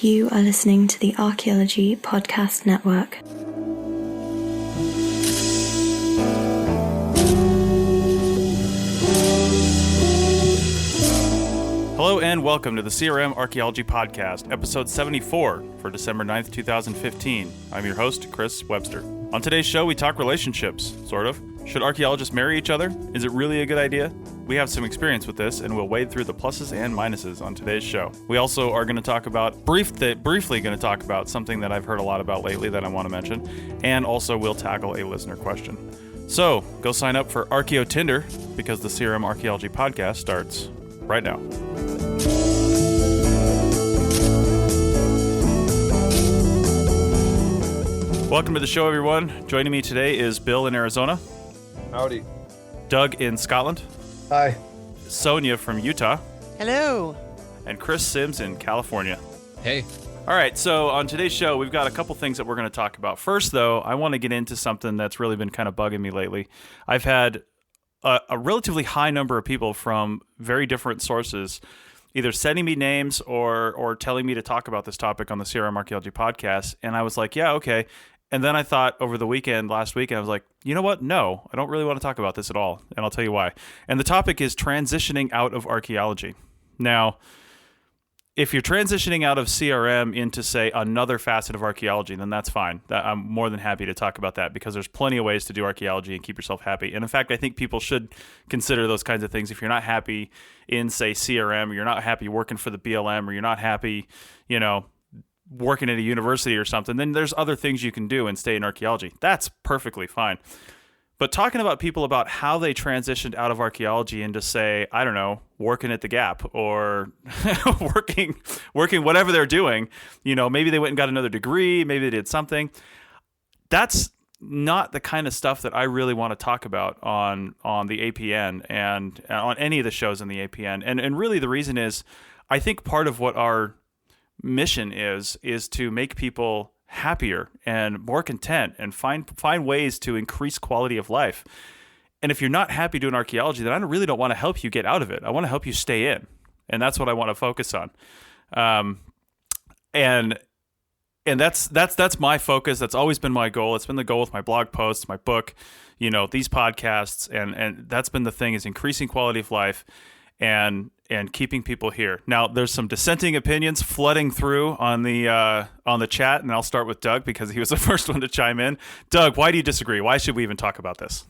You are listening to the Archaeology Podcast Network. Hello and welcome to the CRM Archaeology Podcast, episode 74 for December 9th, 2015. I'm your host, Chris Webster. On today's show, we talk relationships, sort of. Should archaeologists marry each other? Is it really a good idea? We have some experience with this, and we'll wade through the pluses and minuses on today's show. We also are going to talk about, briefly going to talk about something that I've heard a lot about lately that I want to mention, and also we'll tackle a listener question. So, go sign up for Archeo Tinder, because the CRM Archaeology Podcast starts right now. Welcome to the show, everyone. Joining me today is Bill in Arizona. Howdy. Doug in Scotland. Hi. Sonia from Utah. Hello. And Chris Sims in California. Hey. All right, so on today's show, we've got a couple things that we're going to talk about. First, though, I want to get into something that's really been kind of bugging me lately. I've had a relatively high number of people from very different sources either sending me names or telling me to talk about this topic on the CRM Archaeology Podcast, and I was like, yeah, okay. And then I thought over the last weekend, I was like, you know what? No, I don't really want to talk about this at all. And I'll tell you why. And the topic is transitioning out of archaeology. Now, if you're transitioning out of CRM into, say, another facet of archaeology, then that's fine. I'm more than happy to talk about that because there's plenty of ways to do archaeology and keep yourself happy. And in fact, I think people should consider those kinds of things. If you're not happy in, say, CRM, or you're not happy working for the BLM, or you're not happy, working at a university or something, then there's other things you can do and stay in archaeology. That's perfectly fine. But talking about people about how they transitioned out of archaeology into, say, I don't know, working at the Gap or working whatever they're doing, maybe they went and got another degree, maybe they did something. That's not the kind of stuff that I really want to talk about on the APN and on any of the shows in the APN. And really the reason is I think part of what our mission is to make people happier and more content and find ways to increase quality of life. And if you're not happy doing archaeology, then I really don't want to help you get out of it. I want to help you stay in. And that's what I want to focus on. And that's my focus. That's always been my goal. It's been the goal with my blog posts, my book, these podcasts, and that's been the thing, is increasing quality of life and keeping people here. Now, there's some dissenting opinions flooding through on the chat, and I'll start with Doug because he was the first one to chime in. Doug, why do you disagree? Why should we even talk about this?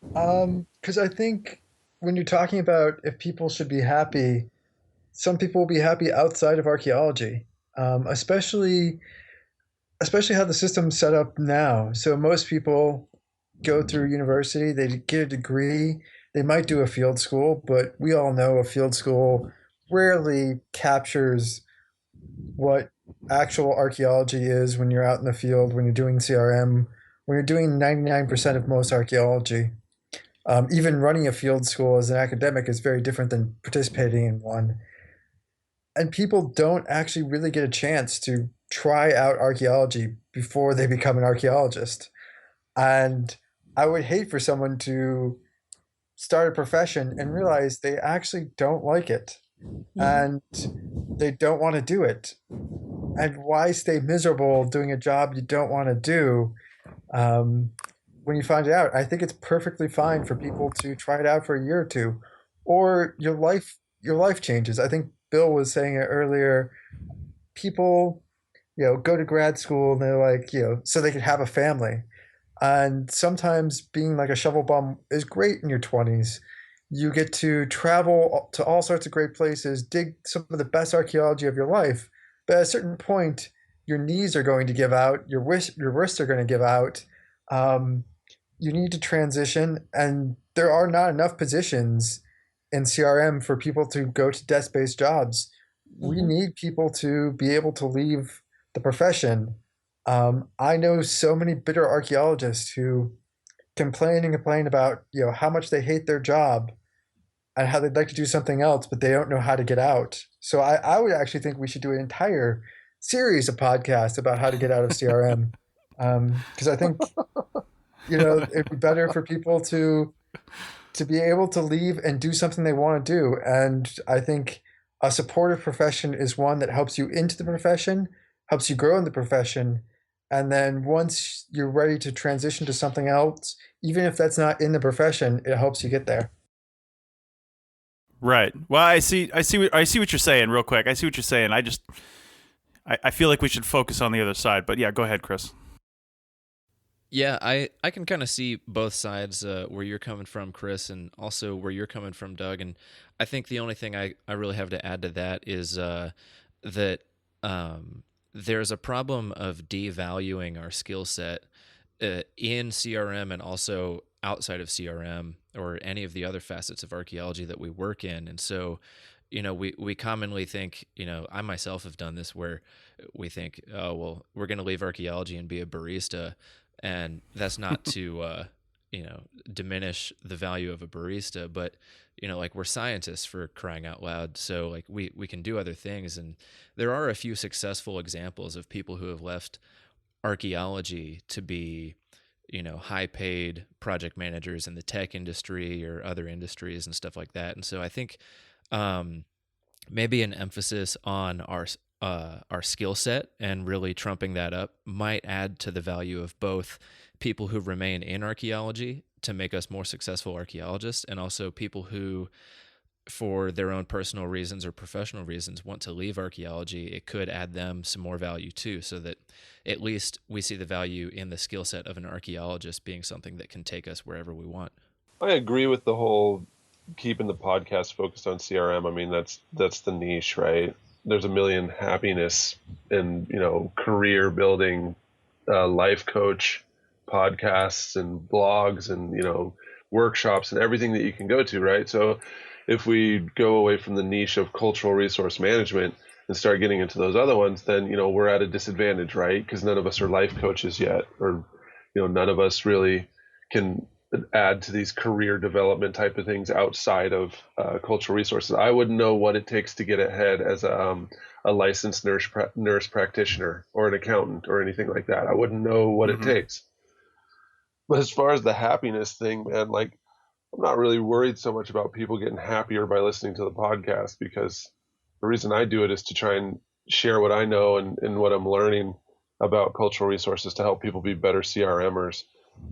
Because I think when you're talking about if people should be happy, some people will be happy outside of archaeology, especially how the system's set up now. So most people go through university, they get a degree. They might do a field school, but we all know a field school rarely captures what actual archaeology is when you're out in the field, when you're doing CRM, when you're doing 99% of most archaeology. Even running a field school as an academic is very different than participating in one. And people don't actually really get a chance to try out archaeology before they become an archaeologist. And I would hate for someone to start a profession and realize they actually don't like it and they don't want to do it. And why stay miserable doing a job you don't want to do when you find it out? I think it's perfectly fine for people to try it out for a year or two, or your life changes. I think Bill was saying it earlier. People, go to grad school and they're like, so they can have a family. And sometimes being like a shovel bum is great in your 20s. You get to travel to all sorts of great places, dig some of the best archaeology of your life. But at a certain point, your knees are going to give out, your wrists are going to give out. You need to transition, and there are not enough positions in CRM for people to go to desk-based jobs. We need people to be able to leave the profession. I know so many bitter archaeologists who complain about, how much they hate their job and how they'd like to do something else, but they don't know how to get out. So I would actually think we should do an entire series of podcasts about how to get out of CRM. Because I think, it'd be better for people to be able to leave and do something they want to do. And I think A supportive profession is one that helps you into the profession, helps you grow in the profession, and then once you're ready to transition to something else, even if that's not in the profession, it helps you get there. Right. Well, I see what you're saying. Real quick, I see what you're saying. I feel like we should focus on the other side. But yeah, go ahead, Chris. Yeah, I can kind of see both sides, where you're coming from, Chris, and also where you're coming from, Doug. And I think the only thing I really have to add to that is that there's a problem of devaluing our skill set in CRM and also outside of CRM or any of the other facets of archaeology that we work in. And so, we commonly think, I myself have done this where we think, oh, well, we're going to leave archaeology and be a barista. And that's not to, diminish the value of a barista, but, like we're scientists for crying out loud. So like we can do other things. And there are a few successful examples of people who have left archaeology to be, high paid project managers in the tech industry or other industries and stuff like that. And so I think maybe an emphasis on our skill set and really trumping that up might add to the value of both people who remain in archaeology to make us more successful archaeologists, and also people who, for their own personal reasons or professional reasons, want to leave archaeology. It could add them some more value too, so that at least we see the value in the skill set of an archaeologist being something that can take us wherever we want. I agree with the whole keeping the podcast focused on CRM. I mean, that's the niche, right? There's a million happiness and, career building, life coach podcasts and blogs and, workshops and everything that you can go to, right? So if we go away from the niche of cultural resource management and start getting into those other ones, then, we're at a disadvantage, right? Because none of us are life coaches yet, or, none of us really can add to these career development type of things outside of cultural resources. I wouldn't know what it takes to get ahead as a licensed nurse practitioner or an accountant or anything like that. I wouldn't know what it takes. But as far as the happiness thing, man, like I'm not really worried so much about people getting happier by listening to the podcast, because the reason I do it is to try and share what I know and what I'm learning about cultural resources to help people be better CRMers.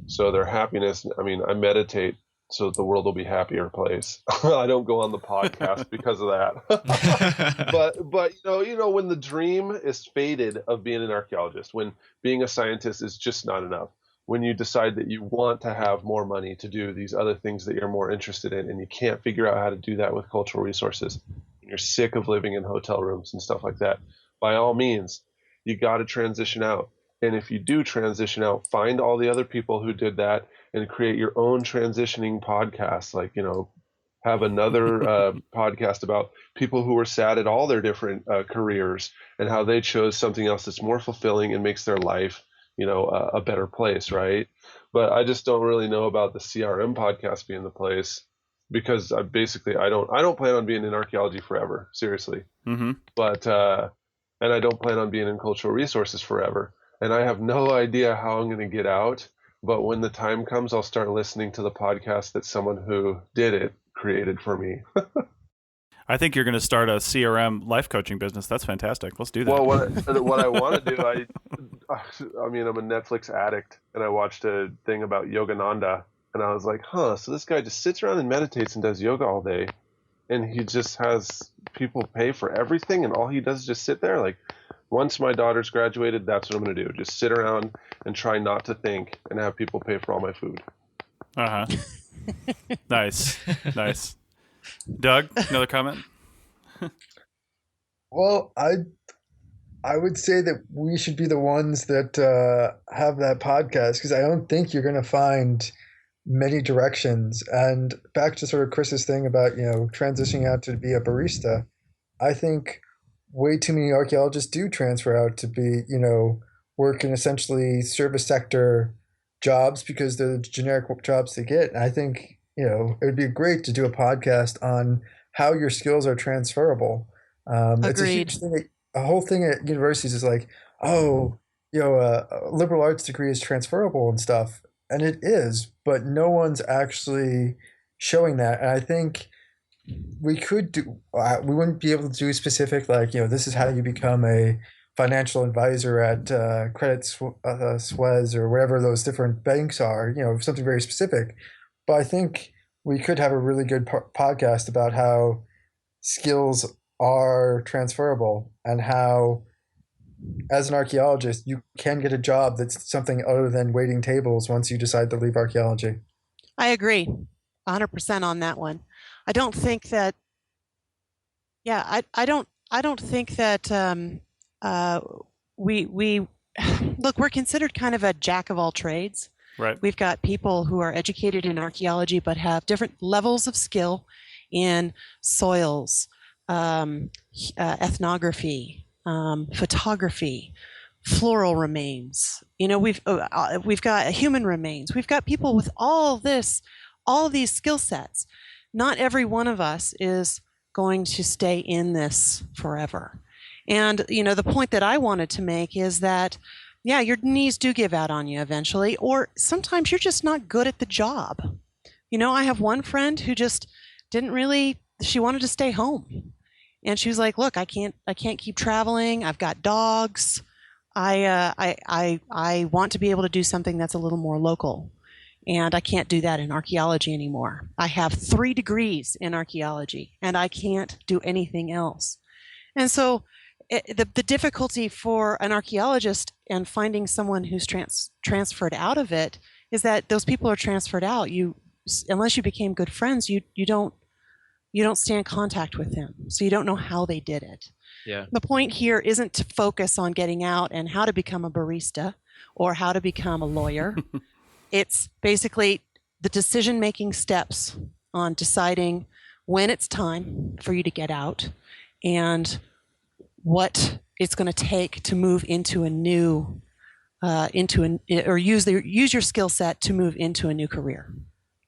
So their happiness, I mean, I meditate so that the world will be a happier place. I don't go on the podcast because of that. but when the dream is faded of being an archaeologist, when being a scientist is just not enough, when you decide that you want to have more money to do these other things that you're more interested in, and you can't figure out how to do that with cultural resources, and you're sick of living in hotel rooms and stuff like that, by all means, you got to transition out. And if you do transition out, find all the other people who did that and create your own transitioning podcast. Like, have another podcast about people who were sad at all their different careers and how they chose something else that's more fulfilling and makes their life, a better place, right? But I just don't really know about the CRM podcast being the place, because I don't plan on being in archaeology forever, seriously. But and I don't plan on being in cultural resources forever. And I have no idea how I'm going to get out. But when the time comes, I'll start listening to the podcast that someone who did it created for me. I think you're going to start a CRM life coaching business. That's fantastic. Let's do that. Well, what I want to do, I mean, I'm a Netflix addict, and I watched a thing about Yogananda, and I was like, so this guy just sits around and meditates and does yoga all day, and he just has people pay for everything, and all he does is just sit there. Like, once my daughter's graduated, that's what I'm going to do. Just sit around and try not to think and have people pay for all my food. Nice. Doug, another comment? Well, I would say that we should be the ones that have that podcast, because I don't think you're going to find many directions. And back to sort of Chris's thing about, transitioning out to be a barista, I think way too many archaeologists do transfer out to be, work in essentially service sector jobs because they're the generic jobs they get. And I think, it would be great to do a podcast on how your skills are transferable. It's a huge thing. A whole thing at universities is like, a liberal arts degree is transferable and stuff. And it is, but no one's actually showing that. And I think we could do. We wouldn't be able to do specific, like, this is how you become a financial advisor at Suez or whatever those different banks are. Something very specific. But I think we could have a really good podcast about how skills are transferable and how, as an archaeologist, you can get a job that's something other than waiting tables once you decide to leave archaeology. I agree 100% on that one. I don't think that, yeah, I don't think that we look, we're considered kind of a jack of all trades. Right. We've got people who are educated in archaeology but have different levels of skill in soils, ethnography, photography, floral remains. We've got human remains. We've got people with all these skill sets. Not every one of us is going to stay in this forever. And the point that I wanted to make is that, yeah, your knees do give out on you eventually, or sometimes you're just not good at the job. I have one friend who just didn't really. She wanted to stay home, and she was like, "Look, I can't keep traveling. I've got dogs. I want to be able to do something that's a little more local, and I can't do that in archaeology anymore. I have 3 degrees in archaeology, and I can't do anything else." And so the difficulty for an archaeologist and finding someone who's transferred out of it is that those people are transferred out. Unless you became good friends, you don't stay in contact with them, so you don't know how they did it. Yeah. The point here isn't to focus on getting out and how to become a barista or how to become a lawyer. It's basically the decision-making steps on deciding when it's time for you to get out and what it's going to take to move into a new, use your skill set to move into a new career.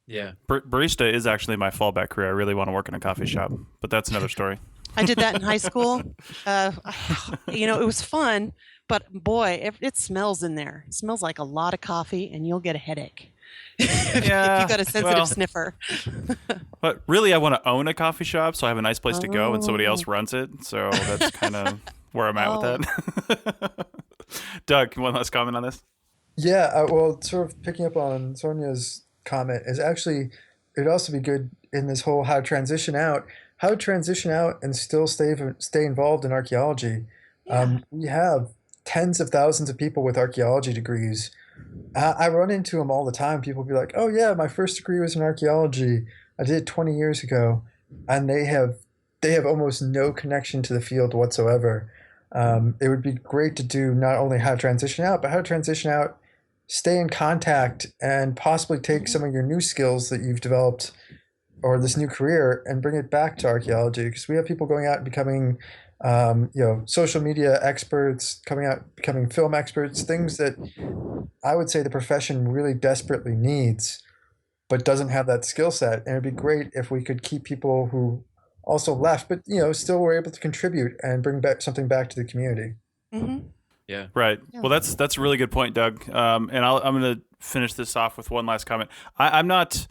Yeah. Barista is actually my fallback career. I really want to work in a coffee shop, but that's another story. I did that in high school. It was fun, but boy, it smells in there. It smells like a lot of coffee, and you'll get a headache. If you've got a sensitive sniffer. But really, I want to own a coffee shop, so I have a nice place to go, and somebody else runs it. So that's kind of where I'm at with that. Doug, one last comment on this? Yeah, well, sort of picking up on Sonia's comment is actually, it'd also be good in this whole how to transition out and still stay involved in archaeology. Yeah. We have tens of thousands of people with archaeology degrees. I run into them all the time. People be like, "Oh yeah, my first degree was in archaeology. I did it 20 years ago," and they have almost no connection to the field whatsoever. It would be great to do not only how to transition out, but how to transition out, stay in contact, and possibly take some of your new skills that you've developed or this new career and bring it back to archaeology, because we have people going out and becoming social media experts, becoming film experts, things that I would say the profession really desperately needs, but doesn't have that skill set. And it'd be great if we could keep people who also left, but still were able to contribute and bring back something back to the community. Mm-hmm. Yeah. Right. Yeah. Well, that's a really good point, Doug. And I'm going to finish this off with one last comment. I'm not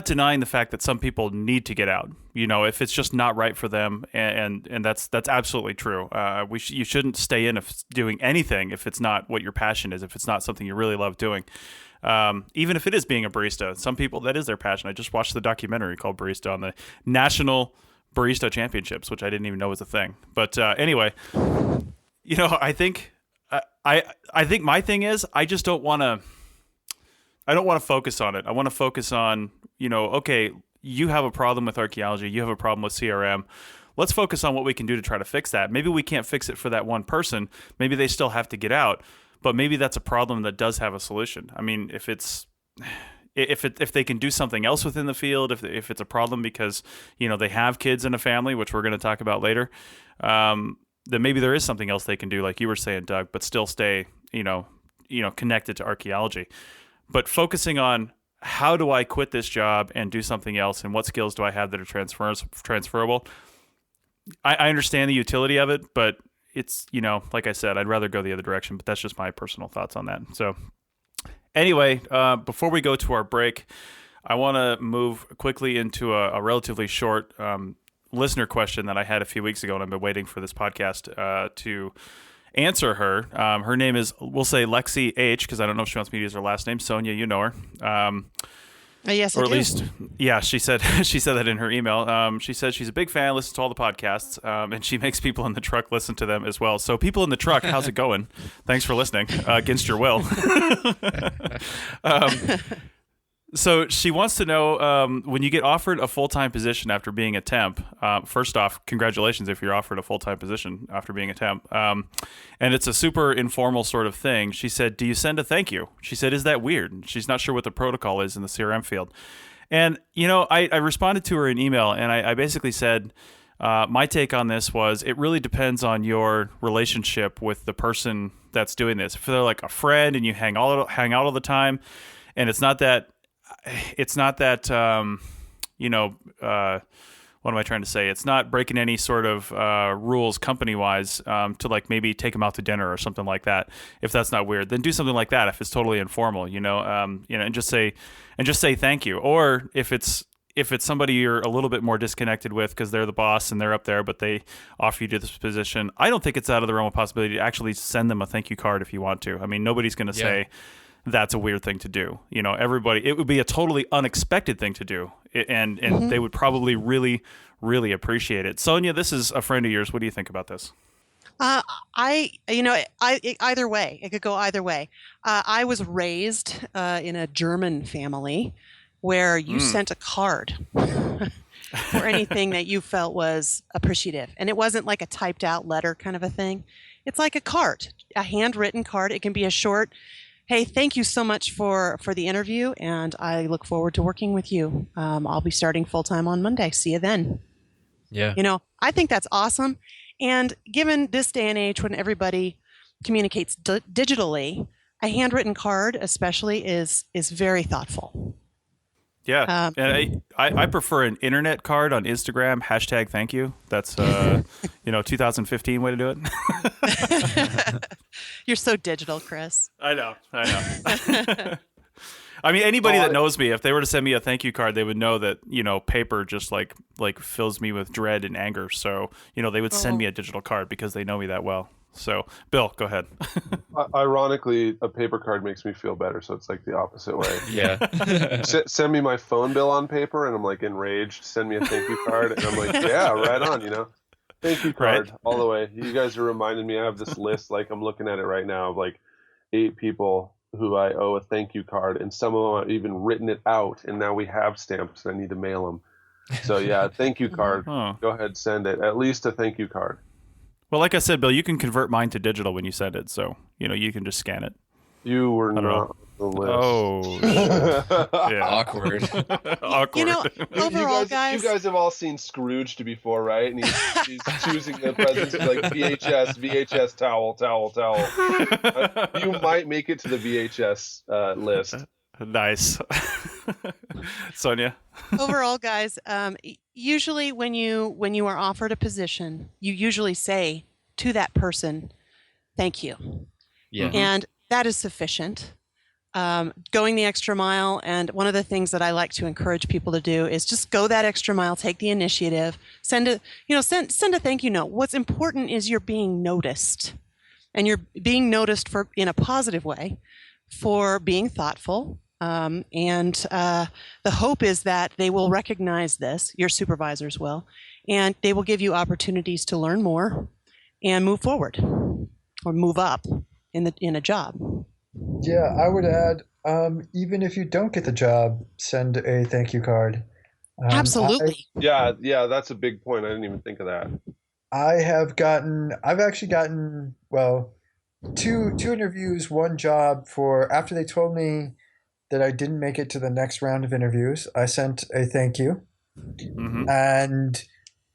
denying the fact that some people need to get out. If it's just not right for them, and that's absolutely true. You shouldn't stay in doing anything if it's not what your passion is. If it's not something you really love doing, even if it is being a barista, some people that is their passion. I just watched the documentary called Barista on the National Barista Championships, which I didn't even know was a thing. But anyway, I think my thing is I just don't want to. I don't want to focus on it. I want to focus on, okay, you have a problem with archaeology. You have a problem with CRM. Let's focus on what we can do to try to fix that. Maybe we can't fix it for that one person. Maybe they still have to get out, but maybe that's a problem that does have a solution. I mean, if they can do something else within the field, if it's a problem because, they have kids and a family, which we're going to talk about later, then maybe there is something else they can do, like you were saying, Doug, but still stay, connected to archaeology. But focusing on how do I quit this job and do something else, and what skills do I have that are transferable? I understand the utility of it, but it's, like I said, I'd rather go the other direction, but that's just my personal thoughts on that. So anyway, before we go to our break, I want to move quickly into a relatively short listener question that I had a few weeks ago, and I've been waiting for this podcast to answer her. Her name is, we'll say Lexi H, because I don't know if she wants me to use her last name. Sonia, you know her. Yes, or I at do. least, yeah, she said that in her email. She said she's a big fan, listens to all the podcasts, and she makes people in the truck listen to them as well. So, people in the truck, how's it going? Thanks for listening against your will. So she wants to know, when you get offered a full-time position after being a temp, first off, congratulations if you're offered a full-time position after being a temp. And it's a super informal sort of thing. She said, do you send a thank you? She said, is that weird? She's not sure what the protocol is in the CRM field. And, I responded to her in email, and I basically said, my take on this was it really depends on your relationship with the person that's doing this. If they're like a friend and you hang out all the time, and it's not that what am I trying to say? It's not breaking any sort of rules company-wise to like maybe take them out to dinner or something like that. If that's not weird, then do something like that. If it's totally informal, and just say thank you. Or if it's somebody you're a little bit more disconnected with because they're the boss and they're up there, but they offer you to this position, I don't think it's out of the realm of possibility to actually send them a thank you card if you want to. I mean, nobody's going to say that's a weird thing to do. It would be a totally unexpected thing to do. And they would probably really, really appreciate it. Sonia, this is a friend of yours. What do you think about this? Either way, it could go either way. I was raised in a German family where you sent a card for anything that you felt was appreciative. And it wasn't like a typed out letter kind of a thing. It's like a card, a handwritten card. It can be a short, hey, thank you so much for the interview, and I look forward to working with you. I'll be starting full-time on Monday. See you then. Yeah. I think that's awesome. And given this day and age when everybody communicates digitally, a handwritten card especially is very thoughtful. Yeah, and I prefer an internet card on Instagram, #thank you. That's 2015 way to do it. You're so digital, Chris. I know. I mean, anybody that knows me, if they were to send me a thank you card, they would know that paper just like fills me with dread and anger. So they would send me a digital card because they know me that well. So, Bill, go ahead. Ironically, a paper card makes me feel better, so it's like the opposite way. Yeah. Send me my phone bill on paper, and I'm like enraged. Send me a thank you card, and I'm like, yeah, right on, Thank you card, right? all the way. You guys are reminding me. I have this list, like I'm looking at it right now, of like 8 people who I owe a thank you card, and some of them have even written it out, and now we have stamps, and I need to mail them. So yeah, thank you card. Huh. Go ahead, send it. At least a thank you card. Well, like I said, Bill, you can convert mine to digital when you send it, so you can just scan it. You were not on the list. Oh, yeah. Awkward. Awkward. Overall, guys, you guys have all seen Scrooged before, right? And he's choosing the presents like VHS, towel. You might make it to the VHS list. Nice. Sonia? Overall, guys, usually when you are offered a position, you usually say to that person, thank you. Yeah. And that is sufficient. Going the extra mile, and one of the things that I like to encourage people to do is just go that extra mile, take the initiative, send a thank you note. What's important is you're being noticed, and you're being noticed in a positive way for being thoughtful. And the hope is that they will recognize this, your supervisors will, and they will give you opportunities to learn more and move forward or move up in a job. Yeah, I would add, even if you don't get the job, send a thank you card. Absolutely. Yeah, that's a big point. I didn't even think of that. I've actually gotten, well, two interviews, one job after they told me that I didn't make it to the next round of interviews. I sent a thank you, and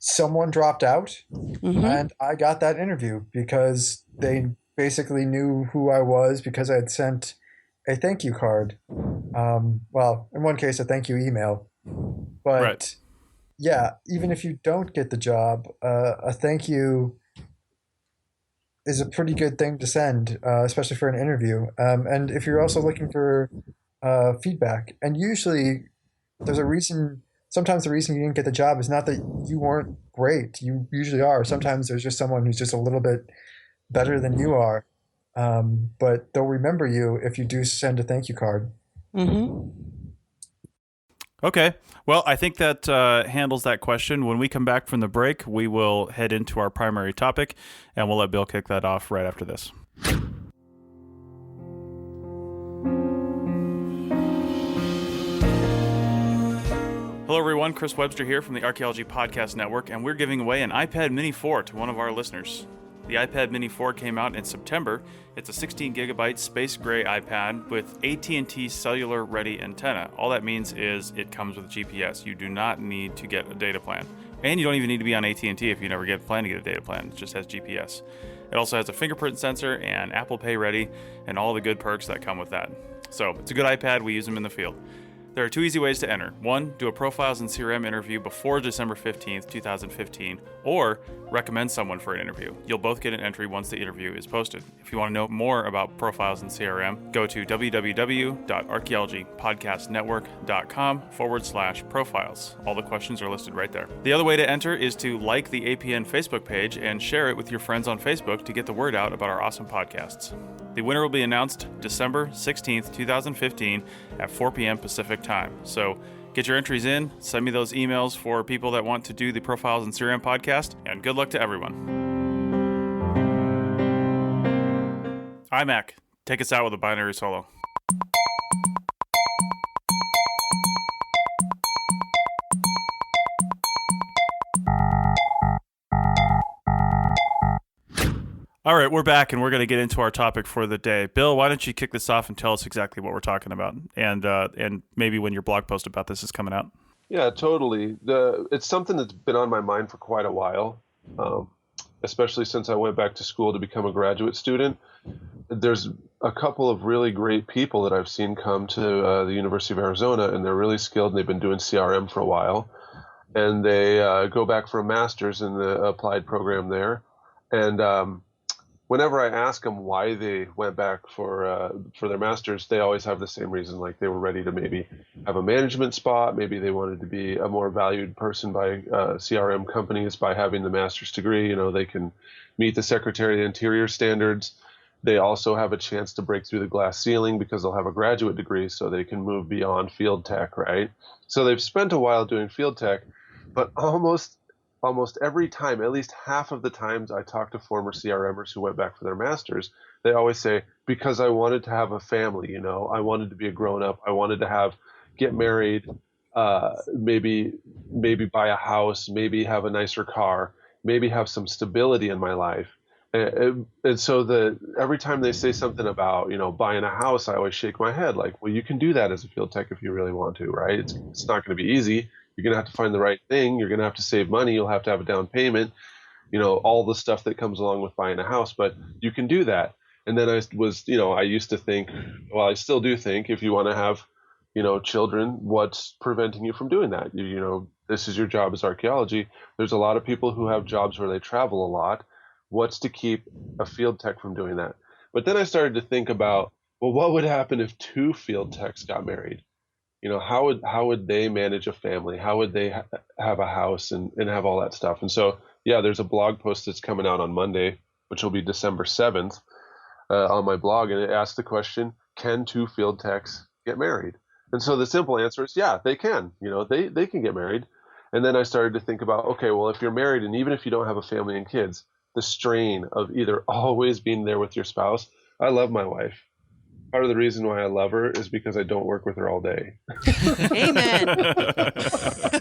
someone dropped out, and I got that interview because they basically knew who I was because I had sent a thank you card. Well, in one case, a thank you email. But right. Yeah, even if you don't get the job, a thank you is a pretty good thing to send, especially for an interview. And if you're also looking for feedback, and usually There's a reason. Sometimes the reason you didn't get the job is not that you weren't great. You usually are. Sometimes there's just someone who's just a little bit better than you are. But they'll remember you if you do send a thank you card. Mm-hmm. Okay. Well, I think that handles that question. When we come back from the break, we will head into our primary topic, and we'll let Bill kick that off right after this. Hello, everyone. Chris Webster here from the Archaeology Podcast Network, and we're giving away an iPad Mini 4 to one of our listeners. The iPad Mini 4 came out in September. It's a 16 gigabyte space gray iPad with AT&T cellular ready antenna. All that means is it comes with GPS. You do not need to get a data plan. And you don't even need to be on AT&T if you never plan to get a data plan. It just has GPS. It also has a fingerprint sensor and Apple Pay ready and all the good perks that come with that. So it's a good iPad. We use them in the field. There are two easy ways to enter. One, do a Profiles in CRM interview before December 15th, 2015, or recommend someone for an interview. You'll both get an entry once the interview is posted. If you want to know more about Profiles in CRM, go to www.archaeologypodcastnetwork.com/profiles. All the questions are listed right there. The other way to enter is to like the APN Facebook page and share it with your friends on Facebook to get the word out about our awesome podcasts. The winner will be announced December 16th, 2015 at 4 p.m. Pacific time. So get your entries in, send me those emails for people that want to do the Profiles in CRM podcast, and good luck to everyone. iMac, take us out with a binary solo. All right, we're back, and we're going to get into our topic for the day. Bill, why don't you kick this off and tell us exactly what we're talking about, and maybe when your blog post about this is coming out. Yeah, totally. It's something that's been on my mind for quite a while, especially since I went back to school to become a graduate student. There's a couple of really great people that I've seen come to the University of Arizona, and they're really skilled, and they've been doing CRM for a while. And they go back for a master's in the applied program there. And whenever I ask them why they went back for their masters, they always have the same reason. Like they were ready to maybe have a management spot. Maybe they wanted to be a more valued person by CRM companies by having the master's degree. You know, they can meet the Secretary of the Interior standards. They also have a chance to break through the glass ceiling because they'll have a graduate degree, so they can move beyond field tech, right? So they've spent a while doing field tech, but almost every time, at least half of the times I talk to former CRMers who went back for their masters, they always say, because I wanted to have a family, you know, I wanted to be a grown up, I wanted to get married, maybe buy a house, maybe have a nicer car, maybe have some stability in my life. And so every time they say something about, you know, buying a house, I always shake my head like, well, you can do that as a field tech if you really want to, right? It's not going to be easy. You're going to have to find the right thing. You're going to have to save money. You'll have to have a down payment, you know, all the stuff that comes along with buying a house, but you can do that. And then I used to think, well, I still do think if you want to have, you know, children, what's preventing you from doing that? You know, this is your job as archaeology. There's a lot of people who have jobs where they travel a lot. What's to keep a field tech from doing that? But then I started to think about, well, what would happen if two field techs got married? You know, how would they manage a family? How would they have a house and have all that stuff? And so, yeah, there's a blog post that's coming out on Monday, which will be December 7th on my blog. And it asks the question, can two field techs get married? And so the simple answer is, yeah, they can. You know, they can get married. And then I started to think about, okay, well, if you're married and even if you don't have a family and kids, the strain of either always being there with your spouse. I love my wife. Part of the reason why I love her is because I don't work with her all day. Amen. Nice.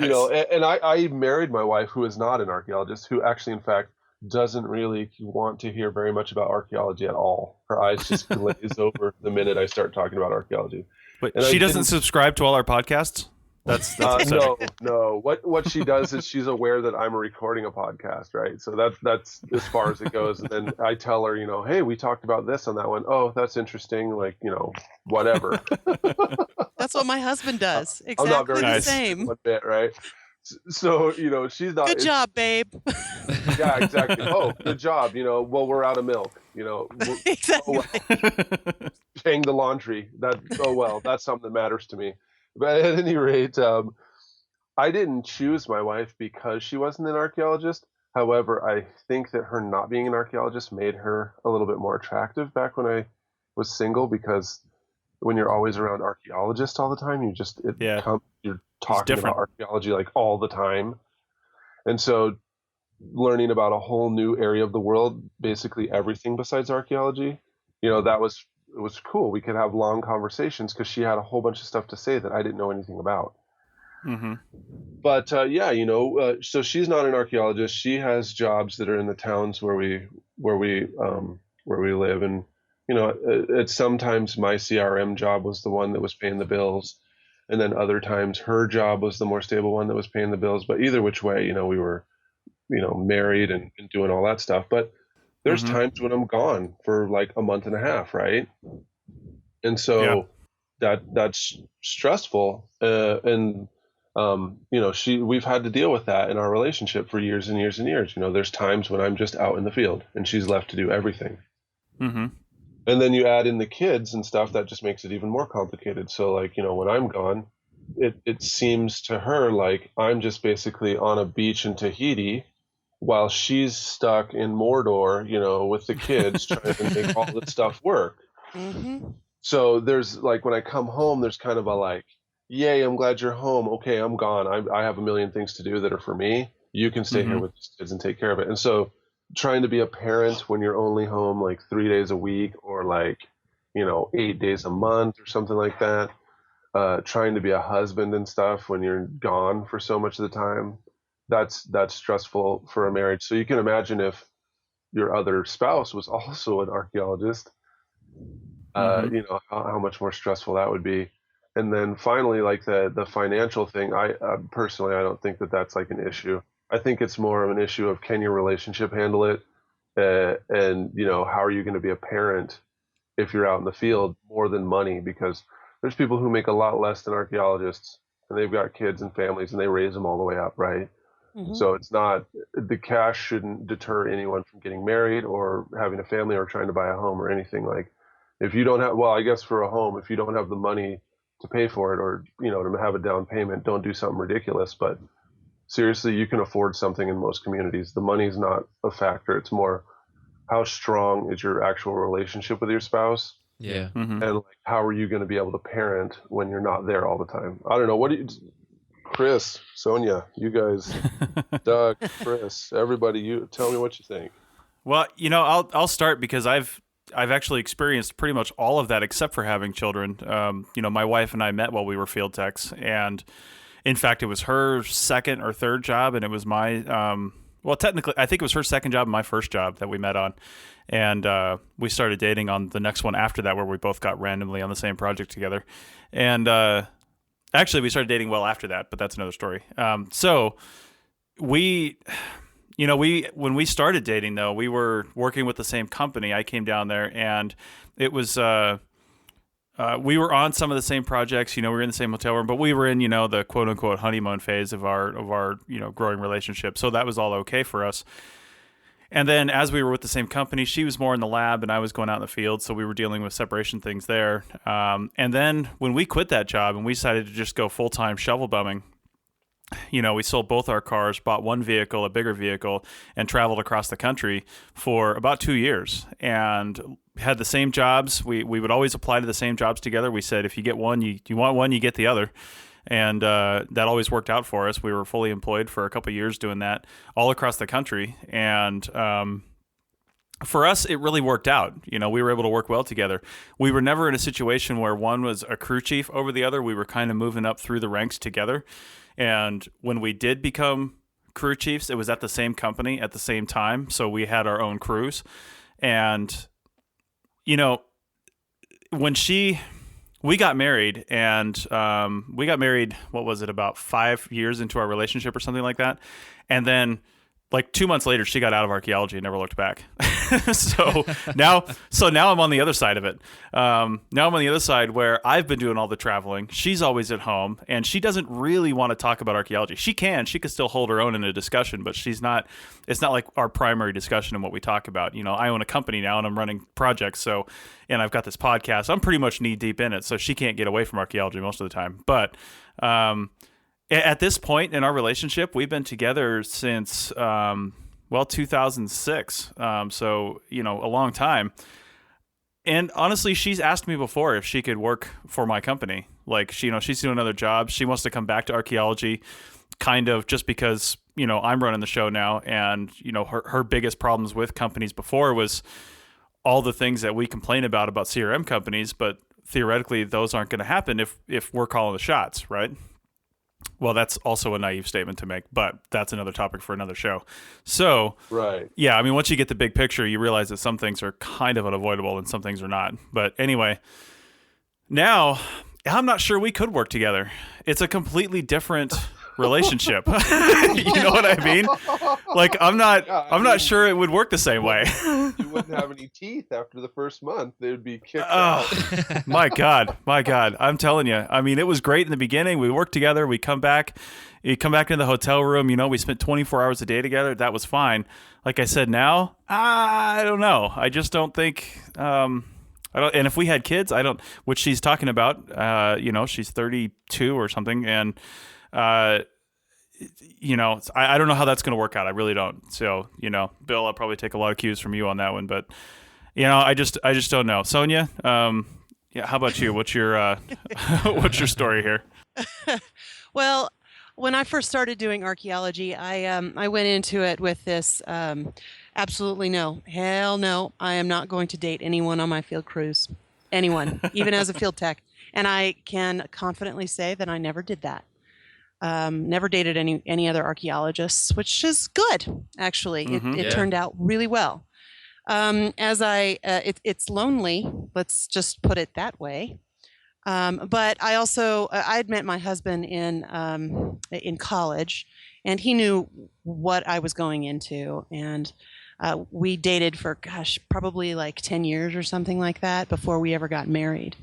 You know, and I married my wife, who is not an archaeologist, who actually, in fact, doesn't really want to hear very much about archaeology at all. Her eyes just glaze over the minute I start talking about archaeology. Wait, she doesn't subscribe to all our podcasts? That's no. What she does is she's aware that I'm recording a podcast, right? So that's as far as it goes. And then I tell her, you know, hey, we talked about this on that one. Oh, that's interesting. Like, you know, whatever. That's what my husband does. I'm not Exactly very the nice. same. One bit, right? So, you know, she's not. Good job, babe. Yeah, exactly. Oh, good job. You know, well, we're out of milk. You know, Exactly. paying the laundry. That's something that matters to me. But at any rate, I didn't choose my wife because she wasn't an archaeologist. However, I think that her not being an archaeologist made her a little bit more attractive back when I was single, because when you're always around archaeologists all the time, you're talking about archaeology like all the time. And so learning about a whole new area of the world, basically everything besides archaeology, it was cool. We could have long conversations because she had a whole bunch of stuff to say that I didn't know anything about. Mm-hmm. But so she's not an archaeologist. She has jobs that are in the towns where we live, and it's sometimes my CRM job was the one that was paying the bills, and then other times her job was the more stable one that was paying the bills. But either which way, we were married and doing all that stuff. But there's times when I'm gone for like a month and a half, right? And so that's stressful, we've had to deal with that in our relationship for years and years and years. There's times when I'm just out in the field and she's left to do everything. Mm-hmm. And then you add in the kids and stuff, that just makes it even more complicated. So when I'm gone, it seems to her like I'm just basically on a beach in Tahiti while she's stuck in Mordor, with the kids trying to make all this stuff work. Mm-hmm. So there's when I come home, there's kind of a yay, I'm glad you're home. Okay, I'm gone. I have a million things to do that are for me. You can stay here with the kids and take care of it. And so trying to be a parent when you're only home 3 days a week or 8 days a month or something like that. Trying to be a husband and stuff when you're gone for so much of the time. That's stressful for a marriage. So you can imagine if your other spouse was also an archaeologist, how much more stressful that would be. And then finally, the financial thing, I personally, I don't think that that's an issue. I think it's more of an issue of, can your relationship handle it? And how are you going to be a parent if you're out in the field more than money? Because there's people who make a lot less than archaeologists, and they've got kids and families, and they raise them all the way up, right? Mm-hmm. So it's not, the cash shouldn't deter anyone from getting married or having a family or trying to buy a home or anything. If you don't have, I guess for a home, if you don't have the money to pay for it or, to have a down payment, don't do something ridiculous. But seriously, you can afford something in most communities. The money's not a factor. It's more, how strong is your actual relationship with your spouse? Yeah. Mm-hmm. And how are you going to be able to parent when you're not there all the time? I don't know. Chris, Sonia, you guys, Doug, Chris, everybody, you tell me what you think. Well, I'll start because I've actually experienced pretty much all of that except for having children. My wife and I met while we were field techs, and in fact, it was her second or third job, and it was my technically, I think it was her second job and my first job that we met on, and we started dating on the next one after that, where we both got randomly on the same project together, and actually, we started dating well after that, but that's another story. So when we started dating, though, we were working with the same company. I came down there, and it was we were on some of the same projects. We were in the same hotel room, but we were in the quote unquote honeymoon phase of our growing relationship. So that was all okay for us. And then as we were with the same company, she was more in the lab and I was going out in the field. So we were dealing with separation things there. And then when we quit that job and we decided to just go full-time shovel bumming, we sold both our cars, bought one vehicle, a bigger vehicle, and traveled across the country for about 2 years and had the same jobs. We would always apply to the same jobs together. We said, if you get one, you want one, you get the other. And that always worked out for us. We were fully employed for a couple of years doing that all across the country. And for us, it really worked out. We were able to work well together. We were never in a situation where one was a crew chief over the other. We were kind of moving up through the ranks together. And when we did become crew chiefs, it was at the same company at the same time. So we had our own crews. And, when we got married, and we got married, what was it, about 5 years into our relationship or something like that. And then 2 months later, she got out of archaeology and never looked back. Now I'm on the other side of it. Now I'm on the other side where I've been doing all the traveling. She's always at home, and she doesn't really want to talk about archaeology. She could still hold her own in a discussion, but it's not like our primary discussion and what we talk about. I own a company now and I'm running projects. And I've got this podcast. I'm pretty much knee deep in it. So she can't get away from archaeology most of the time. But, at this point in our relationship, we've been together since 2006. So a long time. And honestly, she's asked me before if she could work for my company. Like she's doing another job. She wants to come back to archaeology, kind of just because I'm running the show now, and her biggest problems with companies before was all the things that we complain about CRM companies, but theoretically those aren't going to happen if we're calling the shots, right? Well, that's also a naive statement to make, but that's another topic for another show. So, right. Yeah, I mean, once you get the big picture, you realize that some things are kind of unavoidable and some things are not. But anyway, now I'm not sure we could work together. It's a completely different relationship. You know what I mean? Like, I'm not sure it would work the same way. You wouldn't have any teeth after the first month. They would be kicked out. My God. I'm telling you. I mean, it was great in the beginning. We worked together. You come back into the hotel room. We spent 24 hours a day together. That was fine. Like I said, now, I don't know. I just don't think, I don't, and if we had kids, which she's talking about, she's 32 or something. And, I don't know how that's going to work out. I really don't. So, Bill, I'll probably take a lot of cues from you on that one, but I just don't know. Sonia, how about you? What's your story here? Well, when I first started doing archaeology, I went into it with this, absolutely no, hell no, I am not going to date anyone on my field crews, anyone, even as a field tech. And I can confidently say that I never did that. Never dated any other archaeologists, which is good, actually. Mm-hmm. It turned out really well. It's lonely, let's just put it that way. But I also, I'd met my husband in college, and he knew what I was going into. And we dated for, probably like 10 years or something like that before we ever got married.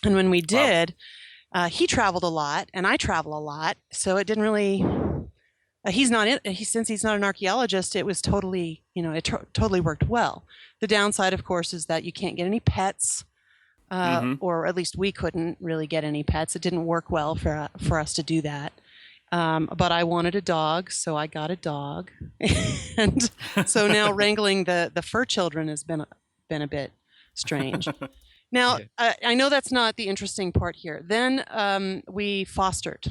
And when we did, he traveled a lot and I travel a lot. So it didn't really, since he's not an archaeologist, it was totally, totally worked well. The downside, of course, is that you can't get any pets. Or at least we couldn't really get any pets. It didn't work well for us to do that. But I wanted a dog, so I got a dog. And so now wrangling the fur children has been a bit strange. Now, I know that's not the interesting part here. Then we fostered.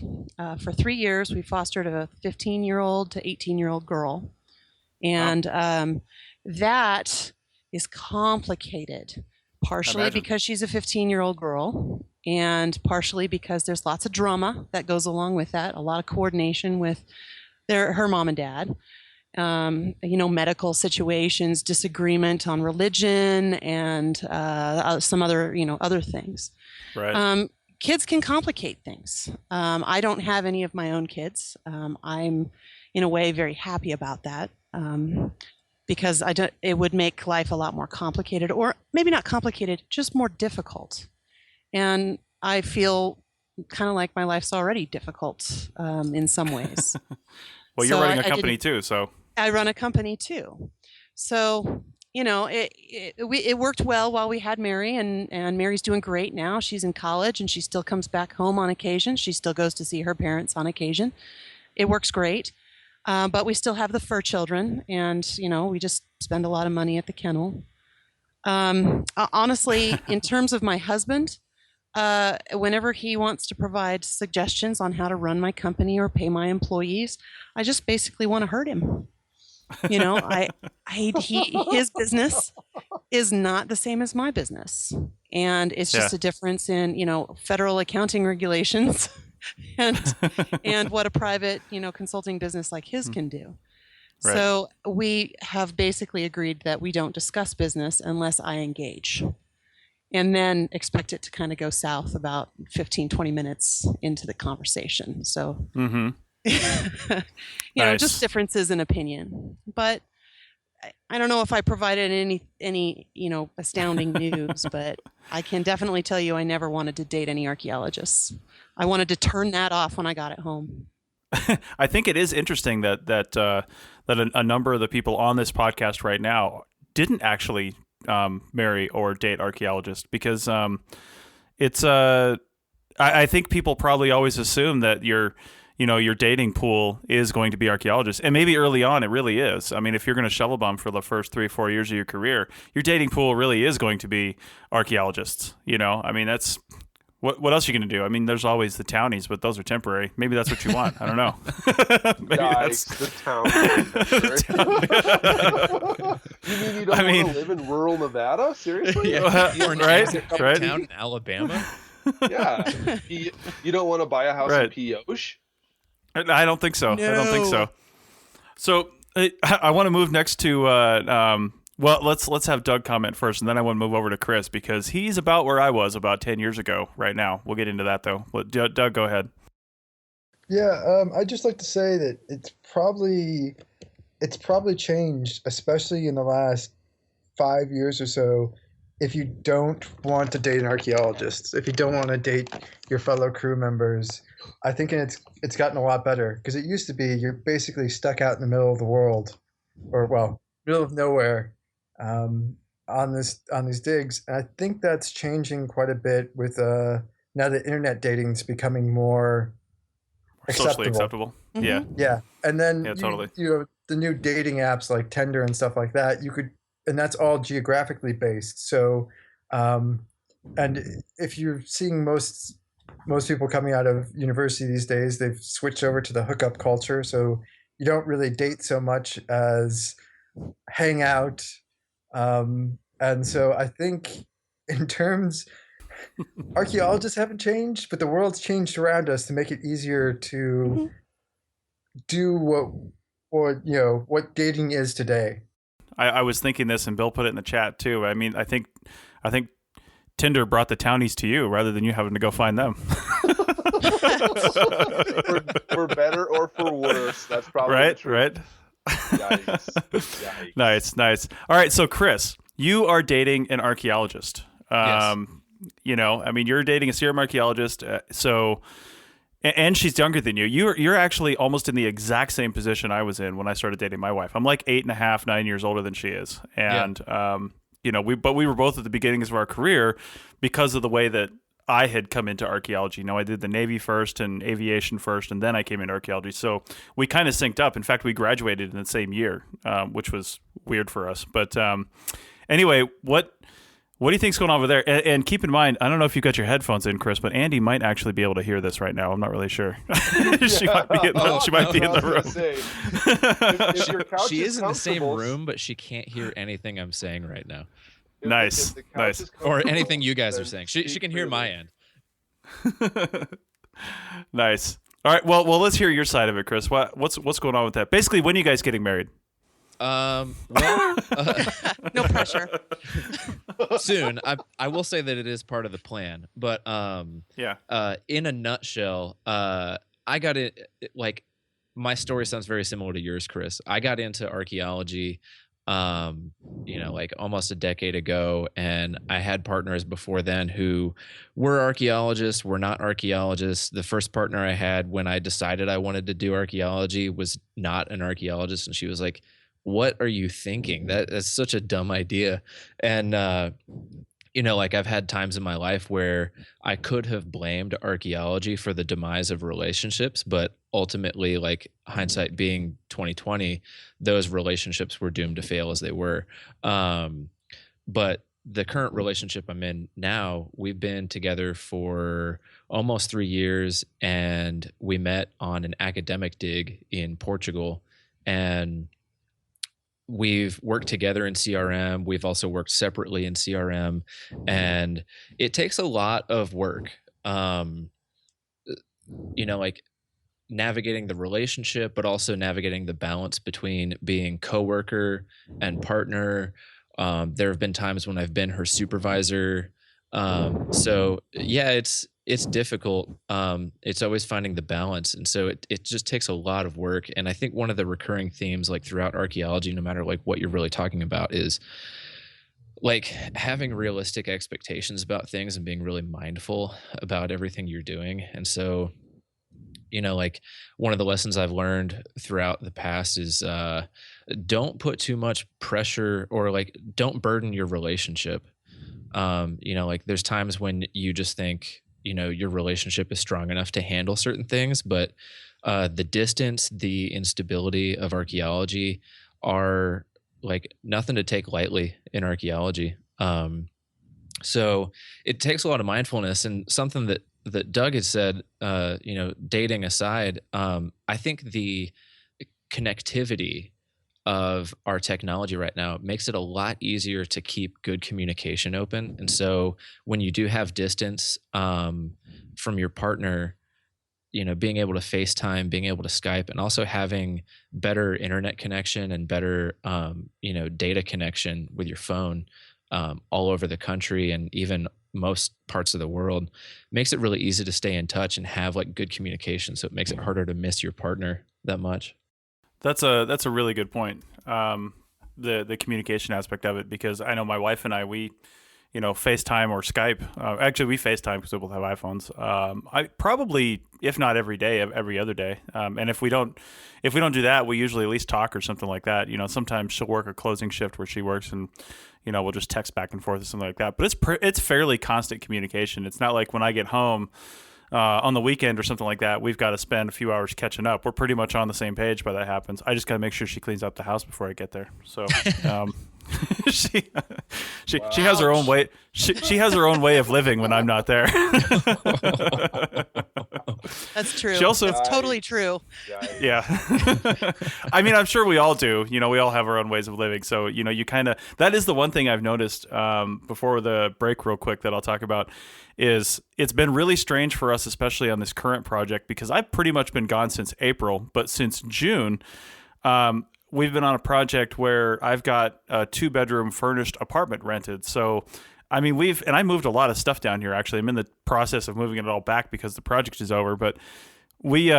For 3 years, we fostered a 15-year-old to 18-year-old girl. And that is complicated. Partially because she's a 15-year-old girl, and partially because there's lots of drama that goes along with that, a lot of coordination with her mom and dad, medical situations, disagreement on religion, and some other things. Right. Kids can complicate things. I don't have any of my own kids. I'm, in a way, very happy about that. Because it would make life a lot more complicated, or maybe not complicated, just more difficult. And I feel kind of like my life's already difficult in some ways. Well, you're running a company too, so. I run a company too. So, it worked well while we had Mary, and Mary's doing great now. She's in college and she still comes back home on occasion. She still goes to see her parents on occasion. It works great. But we still have the fur children, and, we just spend a lot of money at the kennel. Honestly, in terms of my husband, whenever he wants to provide suggestions on how to run my company or pay my employees, I just basically want to hurt him. His business is not the same as my business. And it's just a difference in, federal accounting regulations. and what a private, consulting business like his can do. Right. So we have basically agreed that we don't discuss business unless I engage, and then expect it to kind of go south about 15, 20 minutes into the conversation. So, Nice. Just differences in opinion. But I don't know if I provided any astounding news, but I can definitely tell you I never wanted to date any archaeologists. I wanted to turn that off when I got it home. I think it is interesting that a number of the people on this podcast right now didn't actually marry or date archaeologists, because it's I think people probably always assume that your dating pool is going to be archaeologists, and maybe early on it really is. I mean, if you're going to shovel bum for the first 3-4 years of your career, your dating pool really is going to be archaeologists. I mean, that's what else are you going to do? I mean, there's always the townies, but those are temporary. Maybe that's what you want. I don't know. Maybe Yikes, the town. You mean you don't want to live in rural Nevada? Seriously? Yeah. Right? Town in Alabama? Yeah. You don't want to buy a house in Pioche? I don't think so. No. I don't think so. So I want to move next to well, let's have Doug comment first, and then I want to move over to Chris, because he's about where I was about 10 years ago right now. We'll get into that, though. Doug, go ahead. Yeah, I'd just like to say that it's probably changed, especially in the last 5 years or so. If you don't want to date an archaeologist, if you don't want to date your fellow crew members, I think it's gotten a lot better, because it used to be you're basically stuck out in the middle of the world, or middle of nowhere, on these digs. And I think that's changing quite a bit with now that internet dating is becoming more Socially acceptable. Mm-hmm. Yeah. Yeah, and then totally. The new dating apps like Tinder and stuff like that, and that's all geographically based. So, and if you're seeing most people coming out of university these days, they've switched over to the hookup culture. So you don't really date so much as hang out. And so I think in terms, archaeologists haven't changed, but the world's changed around us to make it easier to do what dating is today. I was thinking this, and Bill put it in the chat too. I mean, I think Tinder brought the townies to you rather than you having to go find them. for better or for worse, that's probably right. true. Right. Yikes. Nice. All right, so Chris, you are dating an archaeologist. Yes. I mean, you're dating a serum archaeologist. And she's younger than you. You're actually almost in the exact same position I was in when I started dating my wife. I'm like 8.5, 9 years older than she is, and we were both at the beginnings of our career because of the way that I had come into archaeology. I did the Navy first and aviation first, and then I came into archaeology. So we kind of synced up. In fact, we graduated in the same year, which was weird for us. But anyway, what do you think's going on over there? And keep in mind, I don't know if you got your headphones in, Chris, but Andy might actually be able to hear this right now. I'm not really sure. She might be in the room. If your couch She is in the same comfortable- room, but she can't hear anything I'm saying right now, if Nice. the couch Nice. is or comfortable, anything you guys are then saying. She speak can hear my freely. end. Nice. All right. Well, let's hear your side of it, Chris. What's going on with that? Basically, when are you guys getting married? Well, No pressure. soon. I will say that it is part of the plan, but in a nutshell, I got it. Like, my story sounds very similar to yours, Chris. I got into archaeology, like almost a decade ago, and I had partners before then who were archaeologists, were not archaeologists. The first partner I had when I decided I wanted to do archaeology was not an archaeologist, and she was like, "What are you thinking? That's such a dumb idea." And I've had times in my life where I could have blamed archaeology for the demise of relationships, but ultimately, like, hindsight being 2020, those relationships were doomed to fail as they were. But the current relationship I'm in now, we've been together for almost 3 years, and we met on an academic dig in Portugal, and we've worked together in CRM. We've also worked separately in CRM, and it takes a lot of work. Like navigating the relationship, but also navigating the balance between being coworker and partner. There have been times when I've been her supervisor. So yeah, it's difficult. It's always finding the balance. And so it just takes a lot of work. And I think one of the recurring themes like throughout archaeology, no matter like what you're really talking about, is like having realistic expectations about things and being really mindful about everything you're doing. And so, like one of the lessons I've learned throughout the past is don't put too much pressure, or like don't burden your relationship. Like there's times when you just think, your relationship is strong enough to handle certain things, but the distance, the instability of archaeology are like nothing to take lightly in archaeology. So it takes a lot of mindfulness, and something that Doug has said, dating aside, I think the connectivity of our technology right now makes it a lot easier to keep good communication open. And so when you do have distance from your partner, being able to FaceTime, being able to Skype, and also having better internet connection and better, data connection with your phone all over the country and even most parts of the world makes it really easy to stay in touch and have like good communication. So it makes it harder to miss your partner that much. That's a really good point. The communication aspect of it, because I know my wife and I, we, FaceTime or Skype. Actually, we FaceTime because we both have iPhones. I probably, if not every day, every other day. And if we don't do that, we usually at least talk or something like that. Sometimes she'll work a closing shift where she works, and we'll just text back and forth or something like that. But it's fairly constant communication. It's not like when I get home on the weekend or something like that, we've got to spend a few hours catching up. We're pretty much on the same page by that happens. I just got to make sure she cleans up the house before I get there. So she has her own way. She has her own way of living when I'm not there. That's true. She also, That's totally true. Yeah. I mean, I'm sure we all do. We all have our own ways of living. So, you kind of, that is the one thing I've noticed before the break real quick that I'll talk about is it's been really strange for us, especially on this current project, because I've pretty much been gone since April, but since June, we've been on a project where I've got a 2-bedroom furnished apartment rented. So, I mean, I moved a lot of stuff down here, actually. I'm in the process of moving it all back because the project is over, but we've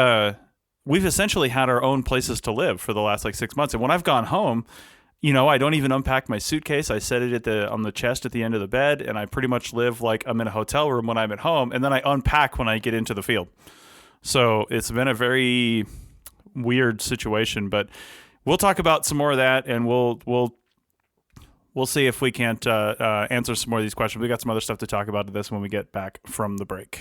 essentially had our own places to live for the last 6 months. And when I've gone home, I don't even unpack my suitcase. I set it on the chest at the end of the bed, and I pretty much live like I'm in a hotel room when I'm at home, and then I unpack when I get into the field. So it's been a very weird situation, but we'll talk about some more of that, and we'll see if we can't answer some more of these questions. We got some other stuff to talk about to this when we get back from the break.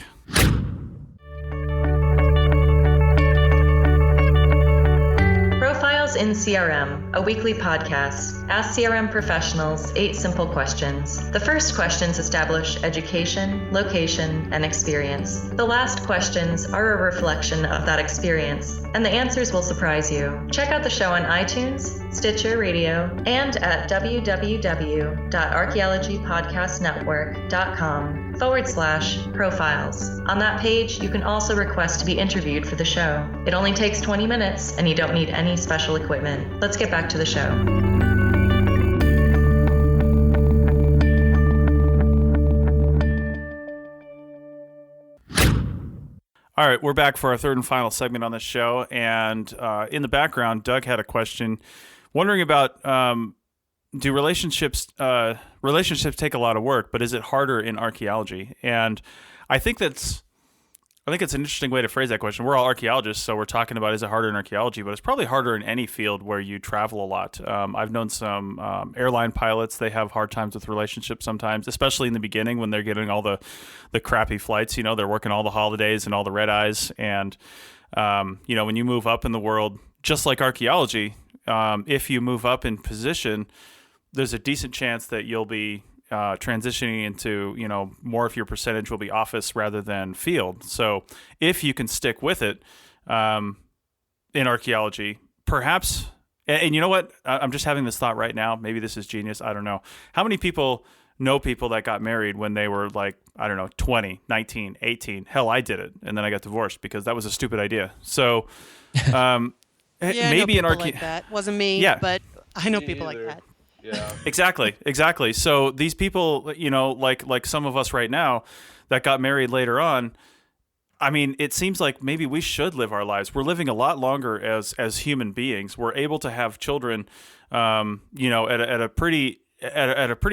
Profiles in CRM, a weekly podcast. Ask CRM professionals 8 simple questions. The first questions establish education, location, and experience. The last questions are a reflection of that experience, and the answers will surprise you. Check out the show on iTunes, Stitcher Radio, and at www.archaeologypodcastnetwork.com/profiles. On that page, you can also request to be interviewed for the show. It only takes 20 minutes, and you don't need any special equipment. Let's get back to the show. All right, we're back for our third and final segment on this show, and in the background, Doug had a question, wondering about do relationships take a lot of work, but is it harder in archaeology? And I think it's an interesting way to phrase that question. We're all archaeologists, so we're talking about is it harder in archaeology, but it's probably harder in any field where you travel a lot. I've known some airline pilots. They have hard times with relationships sometimes, especially in the beginning when they're getting all the crappy flights. They're working all the holidays and all the red eyes. And, when you move up in the world, just like archaeology, if you move up in position, there's a decent chance that you'll be transitioning into, more of your percentage will be office rather than field. So if you can stick with it in archaeology, perhaps, and you know what, I'm just having this thought right now. Maybe this is genius. I don't know. How many people know people that got married when they were 20, 19, 18? Hell, I did it. And then I got divorced because that was a stupid idea. So Yeah, maybe I know people like that. Wasn't me, Yeah. but I know Me people like either. that. Yeah. Exactly. So these people, like some of us right now that got married later on, I mean, it seems like maybe we should live our lives. We're living a lot longer as human beings. We're able to have children, at a pretty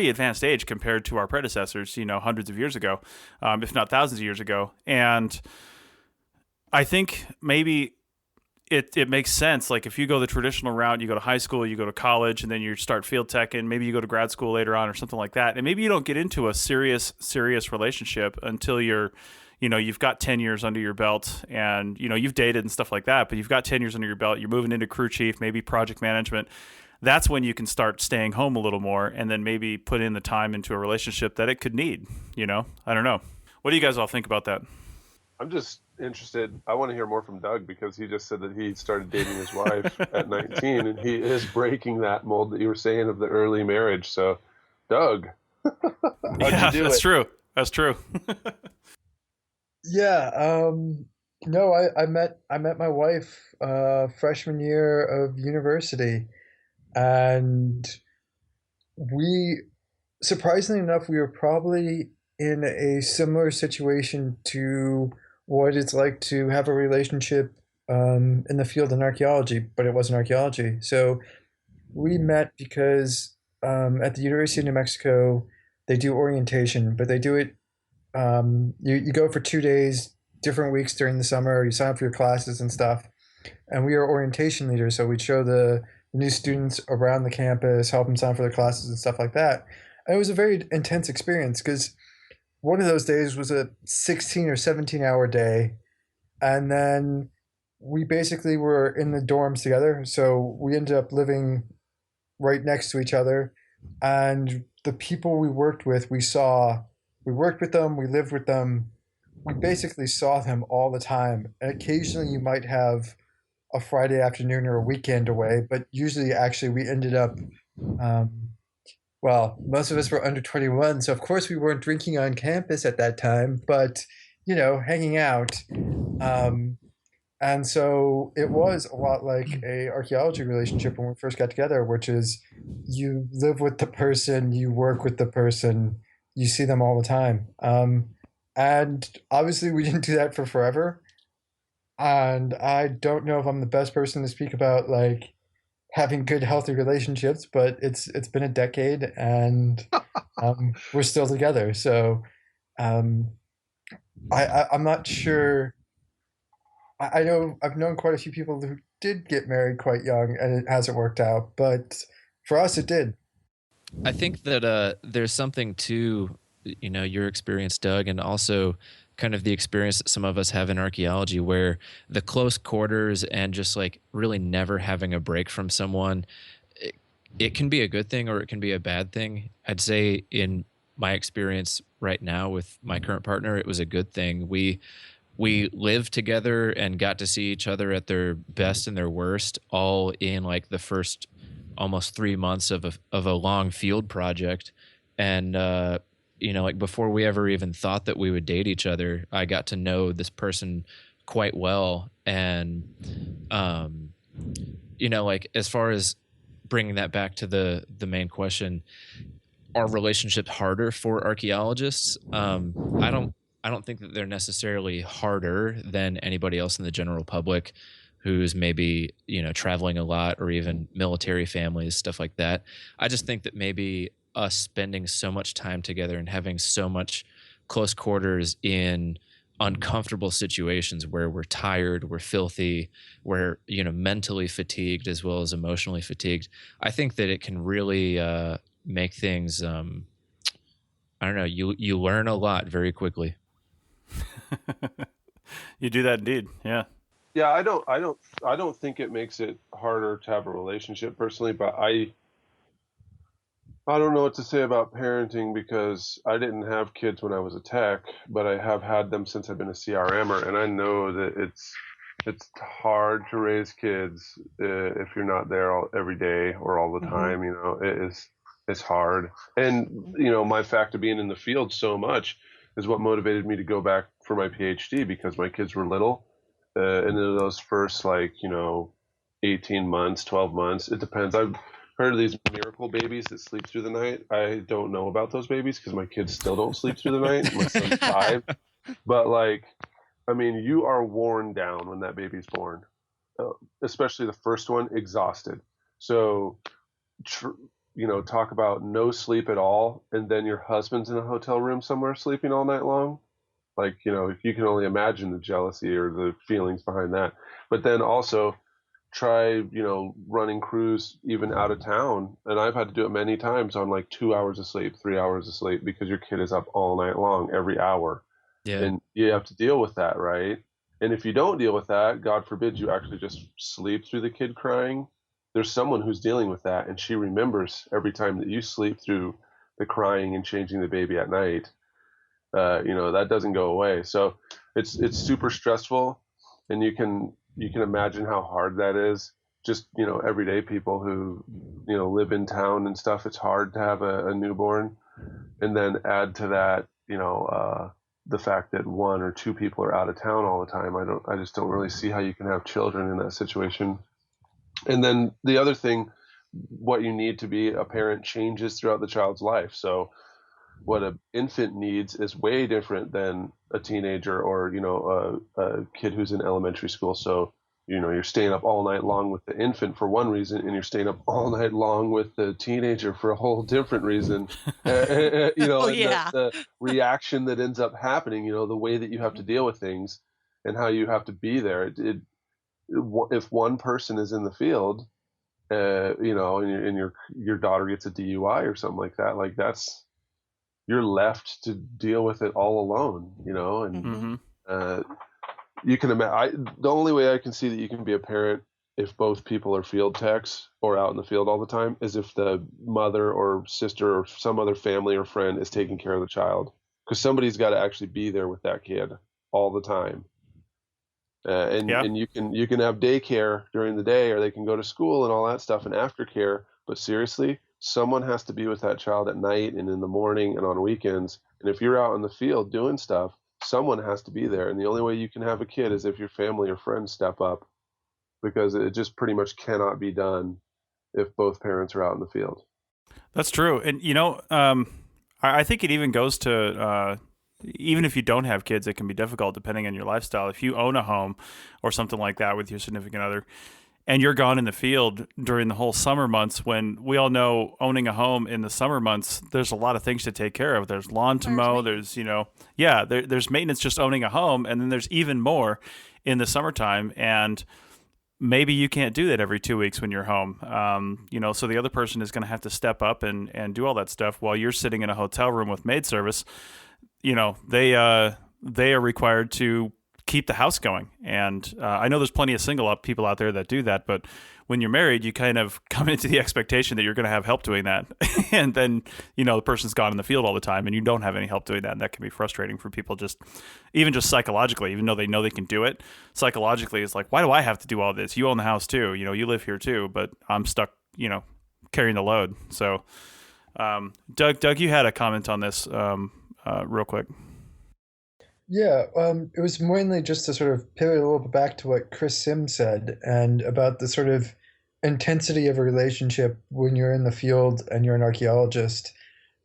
advanced age compared to our predecessors, hundreds of years ago, if not thousands of years ago. And I think maybe it makes sense. Like if you go the traditional route, you go to high school, you go to college, and then you start field tech, and maybe you go to grad school later on or something like that. And maybe you don't get into a serious relationship until you've got 10 years under your belt, and you've dated and stuff like that, but you've got 10 years under your belt. You're moving into crew chief, maybe project management. That's when you can start staying home a little more, and then maybe put in the time into a relationship that it could need. I don't know. What do you guys all think about that? I'm just interested. I want to hear more from Doug, because he just said that he started dating his wife at 19, and he is breaking that mold that you were saying of the early marriage. So, Doug, how'd you do that's it? true. That's true. Yeah. No, I met my wife freshman year of university, and we, surprisingly enough, we were probably in a similar situation to what it's like to have a relationship in the field in archaeology, but it wasn't archaeology. So we met because at the University of New Mexico, they do orientation, but they do it. You go for 2 days, different weeks during the summer. You sign up for your classes and stuff. And we are orientation leaders, so we'd show the new students around the campus, help them sign for their classes and stuff like that. And it was a very intense experience because one of those days was a 16 or 17-hour day, and then we basically were in the dorms together. So we ended up living right next to each other, and the people we worked with, we worked with them, we lived with them, we basically saw them all the time. And occasionally you might have a Friday afternoon or a weekend away, but usually actually we ended up, well, most of us were under 21, so of course we weren't drinking on campus at that time, but hanging out. And so it was a lot like a archaeology relationship when we first got together, which is you live with the person, you work with the person, you see them all the time. And obviously we didn't do that for forever. And I don't know if I'm the best person to speak about like having good, healthy relationships, but it's been a decade, and we're still together. So I'm not sure. I know I've known quite a few people who did get married quite young, and it hasn't worked out. But for us, it did. I think that there's something to your experience, Doug, and also kind of the experience that some of us have in archaeology, where the close quarters and just like really never having a break from someone, it can be a good thing or it can be a bad thing. I'd say in my experience right now with my current partner, it was a good thing. We lived together and got to see each other at their best and their worst, all in like the first almost 3 months of a long field project. And like before we ever even thought that we would date each other, I got to know this person quite well. And like as far as bringing that back to the main question, are relationships harder for archaeologists? I don't think that they're necessarily harder than anybody else in the general public who's maybe, traveling a lot, or even military families, stuff like that. I just think that maybe us spending so much time together and having so much close quarters in uncomfortable situations where we're tired, we're filthy, we're, mentally fatigued as well as emotionally fatigued. I think that it can really make things, I don't know, you learn a lot very quickly. You do that indeed. Yeah. Yeah, I don't think it makes it harder to have a relationship personally, but I don't know what to say about parenting, because I didn't have kids when I was a tech, but I have had them since I've been a CRMer, and I know that it's hard to raise kids if you're not there every day or all the time. It's hard. And my fact of being in the field so much is what motivated me to go back for my PhD, because my kids were little. And in those first 18 months, 12 months, it depends. heard of these miracle babies that sleep through the night. I don't know about those babies because my kids still don't sleep through the night. My son's 5. But like, I mean, you are worn down when that baby's born, especially the first one, exhausted. So, talk about no sleep at all, and then your husband's in a hotel room somewhere sleeping all night long. Like, if you can only imagine the jealousy or the feelings behind that. But then also try, running crews even out of town. And I've had to do it many times on like 2 hours of sleep, 3 hours of sleep, because your kid is up all night long every hour. Yeah. And you have to deal with that, right? And if you don't deal with that, God forbid you actually just sleep through the kid crying, there's someone who's dealing with that, and she remembers every time that you sleep through the crying and changing the baby at night. That doesn't go away. So it's super stressful, and you can imagine how hard that is. Just everyday people who live in town and stuff. It's hard to have a newborn, and then add to that the fact that 1 or 2 people are out of town all the time. I just don't really see how you can have children in that situation. And then the other thing, what you need to be a parent changes throughout the child's life. So what an infant needs is way different than a teenager or a kid who's in elementary school. So you're staying up all night long with the infant for one reason, and you're staying up all night long with the teenager for a whole different reason. Oh, yeah. The reaction that ends up happening, the way that you have to deal with things and how you have to be there. If one person is in the field, and your daughter gets a DUI or something like that, like you're left to deal with it all alone, and you can imagine. The only way I can see that you can be a parent if both people are field techs or out in the field all the time is if the mother or sister or some other family or friend is taking care of the child, because somebody's got to actually be there with that kid all the time. And you can have daycare during the day, or they can go to school and all that stuff and aftercare. But seriously, someone has to be with that child at night and in the morning and on weekends. And if you're out in the field doing stuff, someone has to be there. And the only way you can have a kid is if your family or friends step up, because it just pretty much cannot be done if both parents are out in the field. That's true. And, I think it even goes to even if you don't have kids, it can be difficult depending on your lifestyle. If you own a home or something like that with your significant other, and you're gone in the field during the whole summer months, when we all know owning a home in the summer months, there's a lot of things to take care of. There's lawn to mow. There's, there's maintenance just owning a home. And then there's even more in the summertime. And maybe you can't do that every 2 weeks when you're home. So the other person is going to have to step up and do all that stuff while you're sitting in a hotel room with maid service. They are required to keep the house going. And I know there's plenty of single people out there that do that, but when you're married, you kind of come into the expectation that you're going to have help doing that. And then, the person's gone in the field all the time and you don't have any help doing that. And that can be frustrating for people even just psychologically, even though they know they can do it. Psychologically, it's like, why do I have to do all this? You own the house too. You live here too, but I'm stuck, carrying the load. So, Doug, you had a comment on this real quick. Yeah, it was mainly just to sort of pivot a little bit back to what Chris Sims said and about the sort of intensity of a relationship when you're in the field and you're an archaeologist.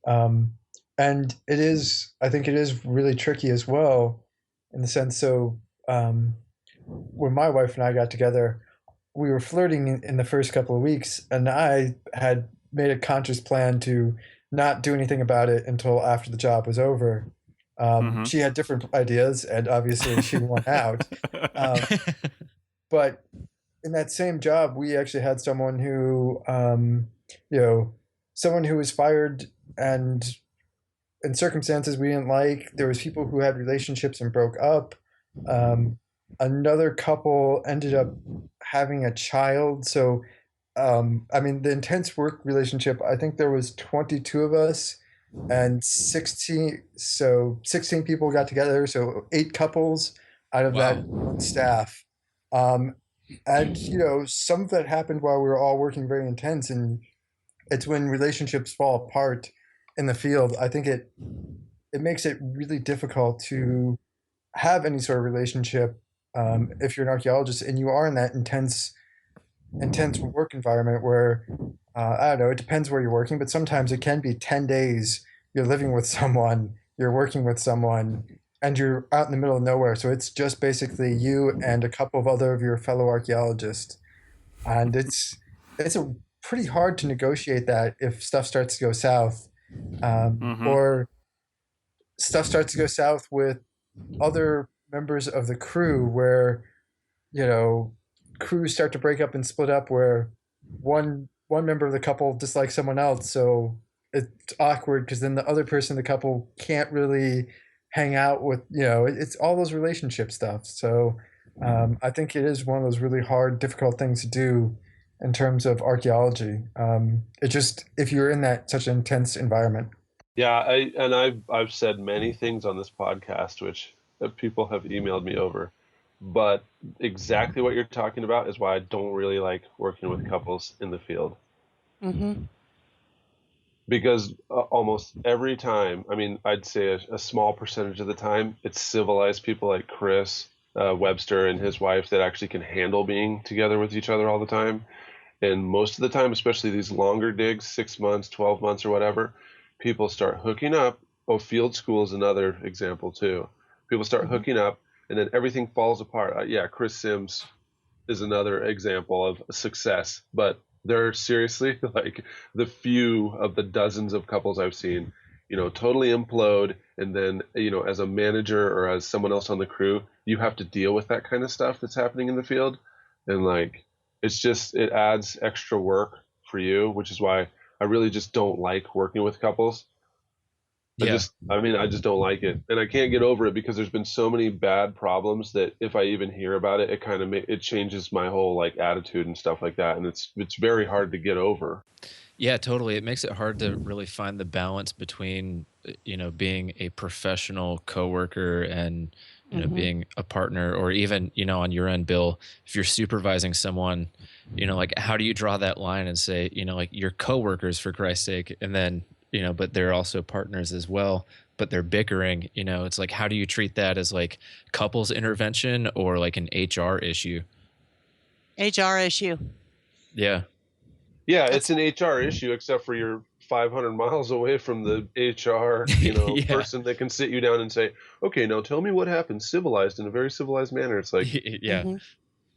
And I think it is really tricky as well in the sense. So when my wife and I got together, we were flirting in the first couple of weeks, and I had made a conscious plan to not do anything about it until after the job was over. She had different ideas, and obviously she won out. But in that same job, we actually had someone who, someone who was fired, and in circumstances we didn't like. There was people who had relationships and broke up. Another couple ended up having a child. So, the intense work relationship, I think there was 22 of us. And 16 people got together, so 8 couples out of that one staff. And some of that happened while we were all working very intense, and it's when relationships fall apart in the field. I think it makes it really difficult to have any sort of relationship if you're an archaeologist and you are in that intense work environment where I don't know, it depends where you're working, but sometimes it can be 10 days. You're living with someone, you're working with someone, and you're out in the middle of nowhere. So it's just basically you and a couple of other of your fellow archaeologists. And it's a pretty hard to negotiate that if stuff starts to go south, Mm-hmm. or stuff starts to go south with other members of the crew, where you know crews start to break up and split up, where one member of the couple dislikes someone else, so it's awkward because then the other person in the couple can't really hang out with, it's all those relationship stuff. So I think it is one of those really hard, difficult things to do in terms of archaeology. It just, if you're in that such an intense environment. Yeah, I've said many things on this podcast which people have emailed me over, but exactly what you're talking about is why I don't really like working with couples in the field. Mm-hmm. Because almost every time, I mean, I'd say a small percentage of the time, it's civilized people like Chris Webster and his wife that actually can handle being together with each other all the time. And most of the time, especially these longer digs, 6 months, 12 months or whatever, people start hooking up. Oh, field school is another example too. People start hooking up and then everything falls apart. Yeah, Chris Sims is another example of success, but they're seriously like the few of the dozens of couples I've seen, totally implode. And then, as a manager or as someone else on the crew, you have to deal with that kind of stuff that's happening in the field. And like, it adds extra work for you, which is why I really just don't like working with couples. Yeah. I just don't like it, and I can't get over it because there's been so many bad problems that if I even hear about it, it kind of it changes my whole like attitude and stuff like that, and it's very hard to get over. Yeah, totally. It makes it hard to really find the balance between, being a professional coworker and, being a partner, or even, on your end, Bill, if you're supervising someone, like how do you draw that line and say, like you're coworkers for Christ's sake, and then, but they're also partners as well, but they're bickering, it's like, how do you treat that as like couples intervention or like an HR issue? HR issue. Yeah. Yeah, it's an HR issue, except for you're 500 miles away from the HR, Yeah. person that can sit you down and say, okay, now tell me what happened, civilized, in a very civilized manner. It's like, yeah,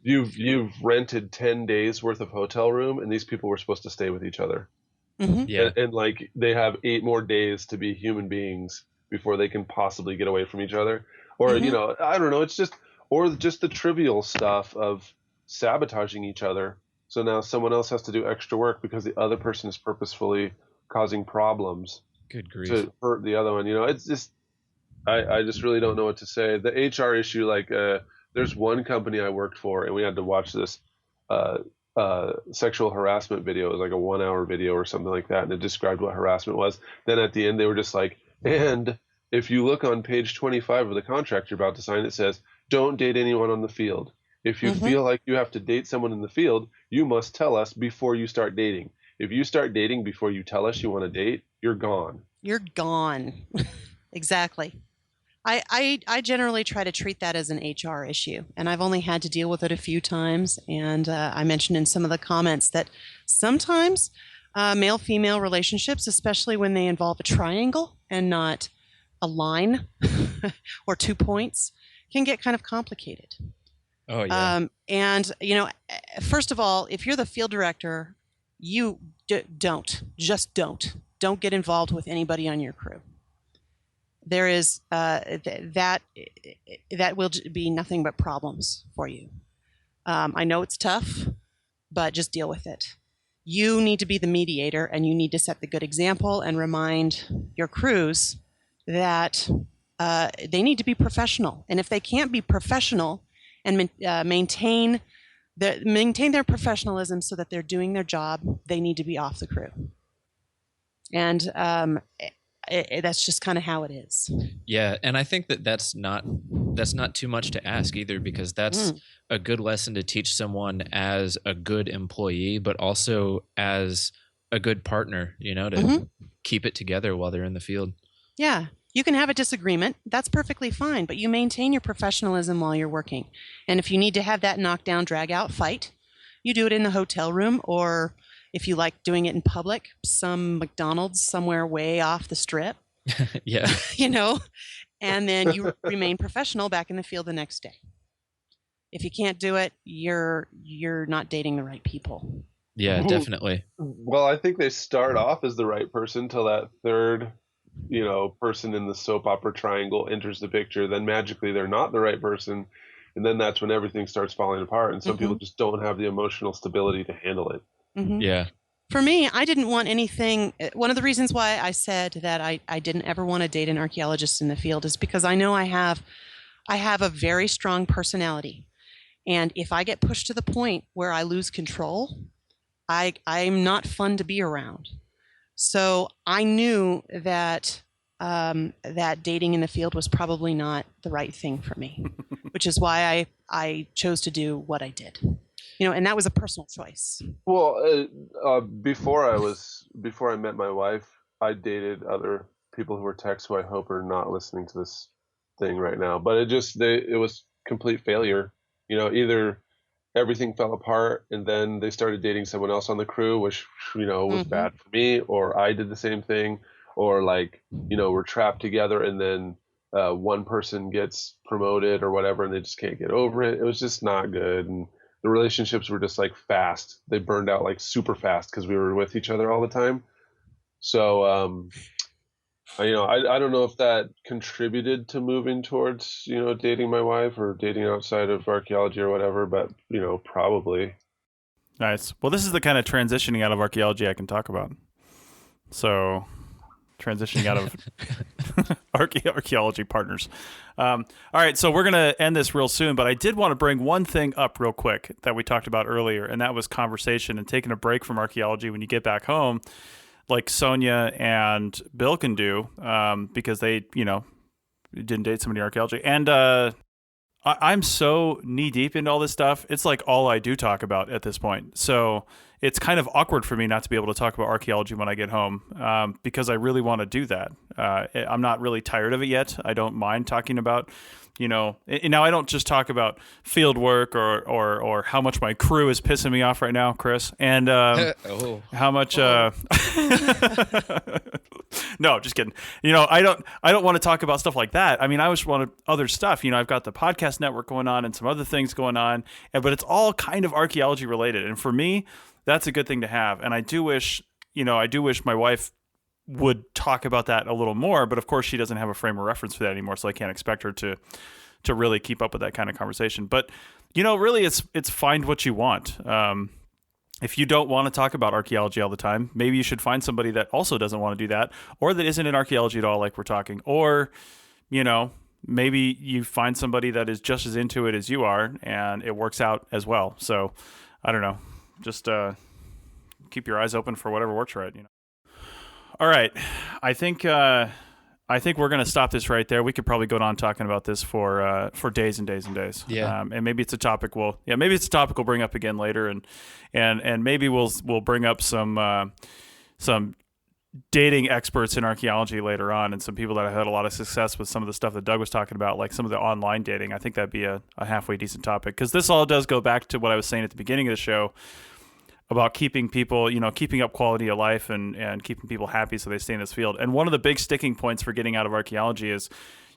you've rented 10 days worth of hotel room, and these people were supposed to stay with each other. Yeah. And like they have 8 more days to be human beings before they can possibly get away from each other. Or, I don't know, it's just, or just the trivial stuff of sabotaging each other. So now someone else has to do extra work because the other person is purposefully causing problems. Good grief. To hurt the other one. It's just, I just really don't know what to say. The HR issue, like, there's one company I worked for, and we had to watch this sexual harassment video. It was like a 1-hour video or something like that, and it described what harassment was. Then at the end, they were just like, and if you look on page 25 of the contract you're about to sign, it says, don't date anyone on the field. If you feel like you have to date someone in the field, you must tell us before you start dating. If you start dating before you tell us you want to date, you're gone. You're gone. Exactly. I generally try to treat that as an HR issue, and I've only had to deal with it a few times. And I mentioned in some of the comments that sometimes male-female relationships, especially when they involve a triangle and not a line or 2 points, can get kind of complicated. Oh, yeah. And, first of all, if you're the field director, you don't get involved with anybody on your crew. There is that will be nothing but problems for you. I know it's tough, but just deal with it. You need to be the mediator, and you need to set the good example and remind your crews that they need to be professional. And if they can't be professional and maintain their professionalism so that they're doing their job, they need to be off the crew. And that's just kind of how it is. Yeah, and I think that's not too much to ask either, because that's a good lesson to teach someone as a good employee, but also as a good partner, to keep it together while they're in the field. Yeah. You can have a disagreement. That's perfectly fine, but you maintain your professionalism while you're working. And if you need to have that knockdown, drag out fight, you do it in the hotel room or If you like doing it in public, some McDonald's somewhere way off the strip, Yeah. and then you remain professional back in the field the next day. If you can't do it, you're not dating the right people. Yeah, definitely. Well, I think they start off as the right person till that third, person in the soap opera triangle enters the picture. Then magically they're not the right person. And then that's when everything starts falling apart. And some people just don't have the emotional stability to handle it. Yeah. For me, I didn't want anything. One of the reasons why I said that I didn't ever want to date an archaeologist in the field is because I know I have a very strong personality. And if I get pushed to the point where I lose control, I'm not fun to be around. So I knew that that dating in the field was probably not the right thing for me, which is why I chose to do what I did. And that was a personal choice. Well, before I met my wife, I dated other people who were techs who I hope are not listening to this thing right now. But it was complete failure. Either everything fell apart and then they started dating someone else on the crew, which, was bad for me, or I did the same thing, or we're trapped together and then one person gets promoted or whatever and they just can't get over it. It was just not good. And the relationships were just fast. They burned out super fast because we were with each other all the time. So, I don't know if that contributed to moving towards, dating my wife or dating outside of archaeology or whatever, but, probably. Nice. Well, this is the kind of transitioning out of archaeology I can talk about. So, transitioning out of archaeology partners. All right, so we're going to end this real soon, but I did want to bring one thing up real quick that we talked about earlier, and that was conversation and taking a break from archaeology when you get back home, like Sonia and Bill can do, because they, didn't date somebody in archaeology. And I'm so knee deep into all this stuff. It's like all I do talk about at this point. So it's kind of awkward for me not to be able to talk about archaeology when I get home, because I really want to do that. I'm not really tired of it yet. I don't mind talking about, now I don't just talk about field work or how much my crew is pissing me off right now, Chris, and how much. No, just kidding. I don't want to talk about stuff like that. I mean, I just want other stuff. I've got the podcast network going on and some other things going on, but it's all kind of archaeology related. And for me, that's a good thing to have. And I do wish my wife would talk about that a little more, but of course she doesn't have a frame of reference for that anymore. So I can't expect her to really keep up with that kind of conversation. But, really it's find what you want. If you don't want to talk about archaeology all the time, maybe you should find somebody that also doesn't want to do that, or that isn't in archaeology at all, like we're talking, or, maybe you find somebody that is just as into it as you are and it works out as well. So I don't know, just keep your eyes open for whatever works right. All right. I think we're going to stop this right there. We could probably go on talking about this for days and days and days. Yeah. And maybe it's a topic we'll bring up again later, and maybe we'll bring up some dating experts in archaeology later on, and some people that have had a lot of success with some of the stuff that Doug was talking about, like some of the online dating. I think that'd be a halfway decent topic, because this all does go back to what I was saying at the beginning of the show about keeping people, keeping up quality of life and keeping people happy so they stay in this field. And one of the big sticking points for getting out of archaeology is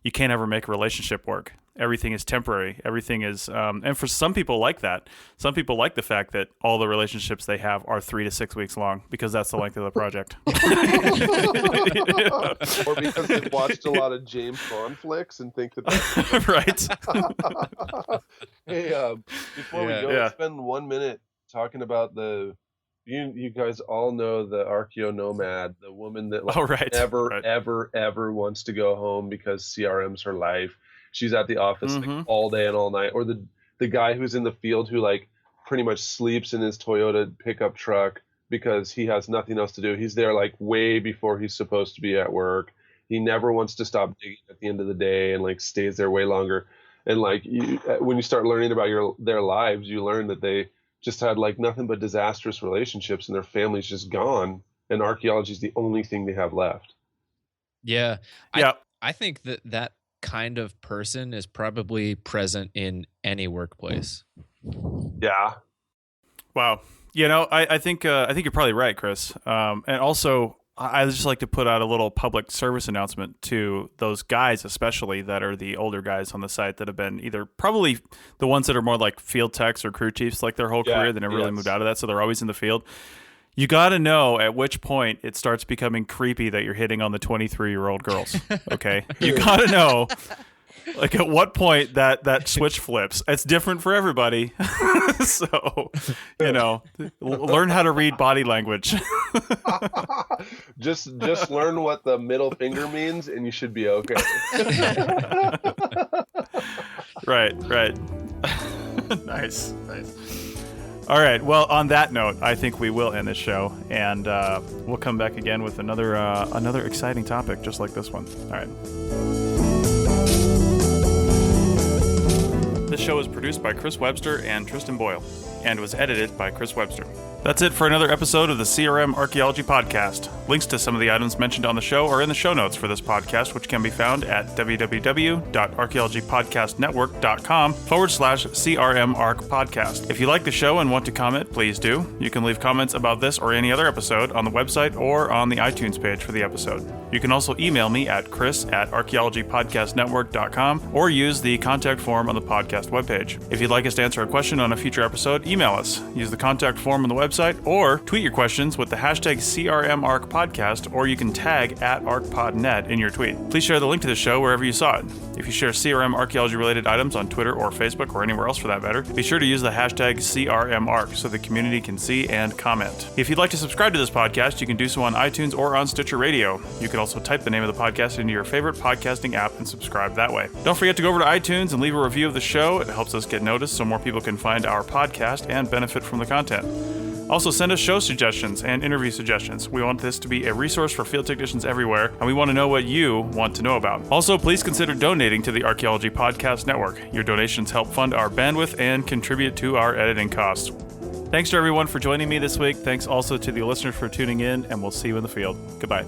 you can't ever make a relationship work. Everything is temporary. Everything is, and for some people like that. Some people like the fact that all the relationships they have are 3 to 6 weeks long, because that's the length of the project. Or because they've watched a lot of James Bond flicks and think that Right. Hey, before we go, let's spend 1 minute talking about you guys all know the archaeo nomad, the woman that ever wants to go home because CRM's her life. She's at the office all day and all night. Or the guy who's in the field who pretty much sleeps in his Toyota pickup truck because he has nothing else to do. He's there way before he's supposed to be at work. He never wants to stop digging at the end of the day and stays there way longer. And when you start learning about their lives, you learn that they just had nothing but disastrous relationships and their family's just gone, and archaeology is the only thing they have left. Yeah. I think that kind of person is probably present in any workplace. Yeah. Wow. I think you're probably right, Chris. And also, I just like to put out a little public service announcement to those guys, especially that are the older guys on the site that have been either probably the ones that are more like field techs or crew chiefs like their whole career. They never really moved out of that, so they're always in the field. You got to know at which point it starts becoming creepy that you're hitting on the 23-year-old girls. Okay, you got to know. Like at what point that switch flips. It's different for everybody. So, learn how to read body language. just learn what the middle finger means and you should be okay. Right. Nice. All right. Well, on that note, I think we will end this show, and we'll come back again with another exciting topic just like this one. All right. This show is produced by Chris Webster and Tristan Boyle, and was edited by Chris Webster. That's it for another episode of the CRM Archaeology Podcast. Links to some of the items mentioned on the show are in the show notes for this podcast, which can be found at www.archaeologypodcastnetwork.com/CRM Arc Podcast. If you like the show and want to comment, please do. You can leave comments about this or any other episode on the website or on the iTunes page for the episode. You can also email me at chris@archaeologypodcastnetwork.com or use the contact form on the podcast webpage. If you'd like us to answer a question on a future episode, email us. Use the contact form on the website or tweet your questions with the hashtag CRMArcPodcast, or you can tag @ArcPodNet in your tweet. Please share the link to the show wherever you saw it. If you share CRM archaeology related items on Twitter or Facebook or anywhere else for that matter, be sure to use the hashtag CRMArc so the community can see and comment. If you'd like to subscribe to this podcast, you can do so on iTunes or on Stitcher Radio. You can also type the name of the podcast into your favorite podcasting app and subscribe that way. Don't forget to go over to iTunes and leave a review of the show. It helps us get noticed so more people can find our podcast and benefit from the content. Also, send us show suggestions and interview suggestions. We want this to be a resource for field technicians everywhere, and we want to know what you want to know about. Also, please consider donating to the Archaeology Podcast Network. Your donations help fund our bandwidth and contribute to our editing costs. Thanks to everyone for joining me this week. Thanks also to the listeners for tuning in, and we'll see you in the field. Goodbye.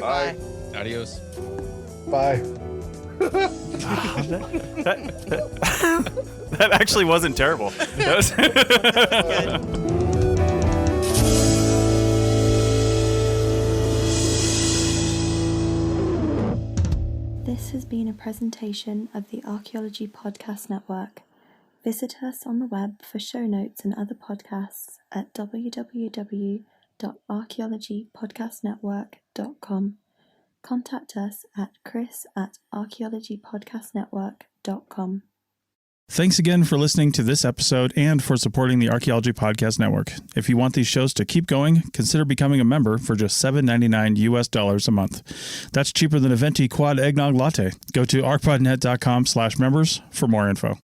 Bye. Adios. Bye. That actually wasn't terrible. That was Good. This has been a presentation of the Archaeology Podcast Network. Visit us on the web for show notes and other podcasts at www.archaeologypodcastnetwork.com. Contact us at chris@archaeologypodcastnetwork.com. Thanks again for listening to this episode and for supporting the Archaeology Podcast Network. If you want these shows to keep going, consider becoming a member for just $7.99 US a month. That's cheaper than a venti quad eggnog latte. Go to arcpodnet.com/members for more info.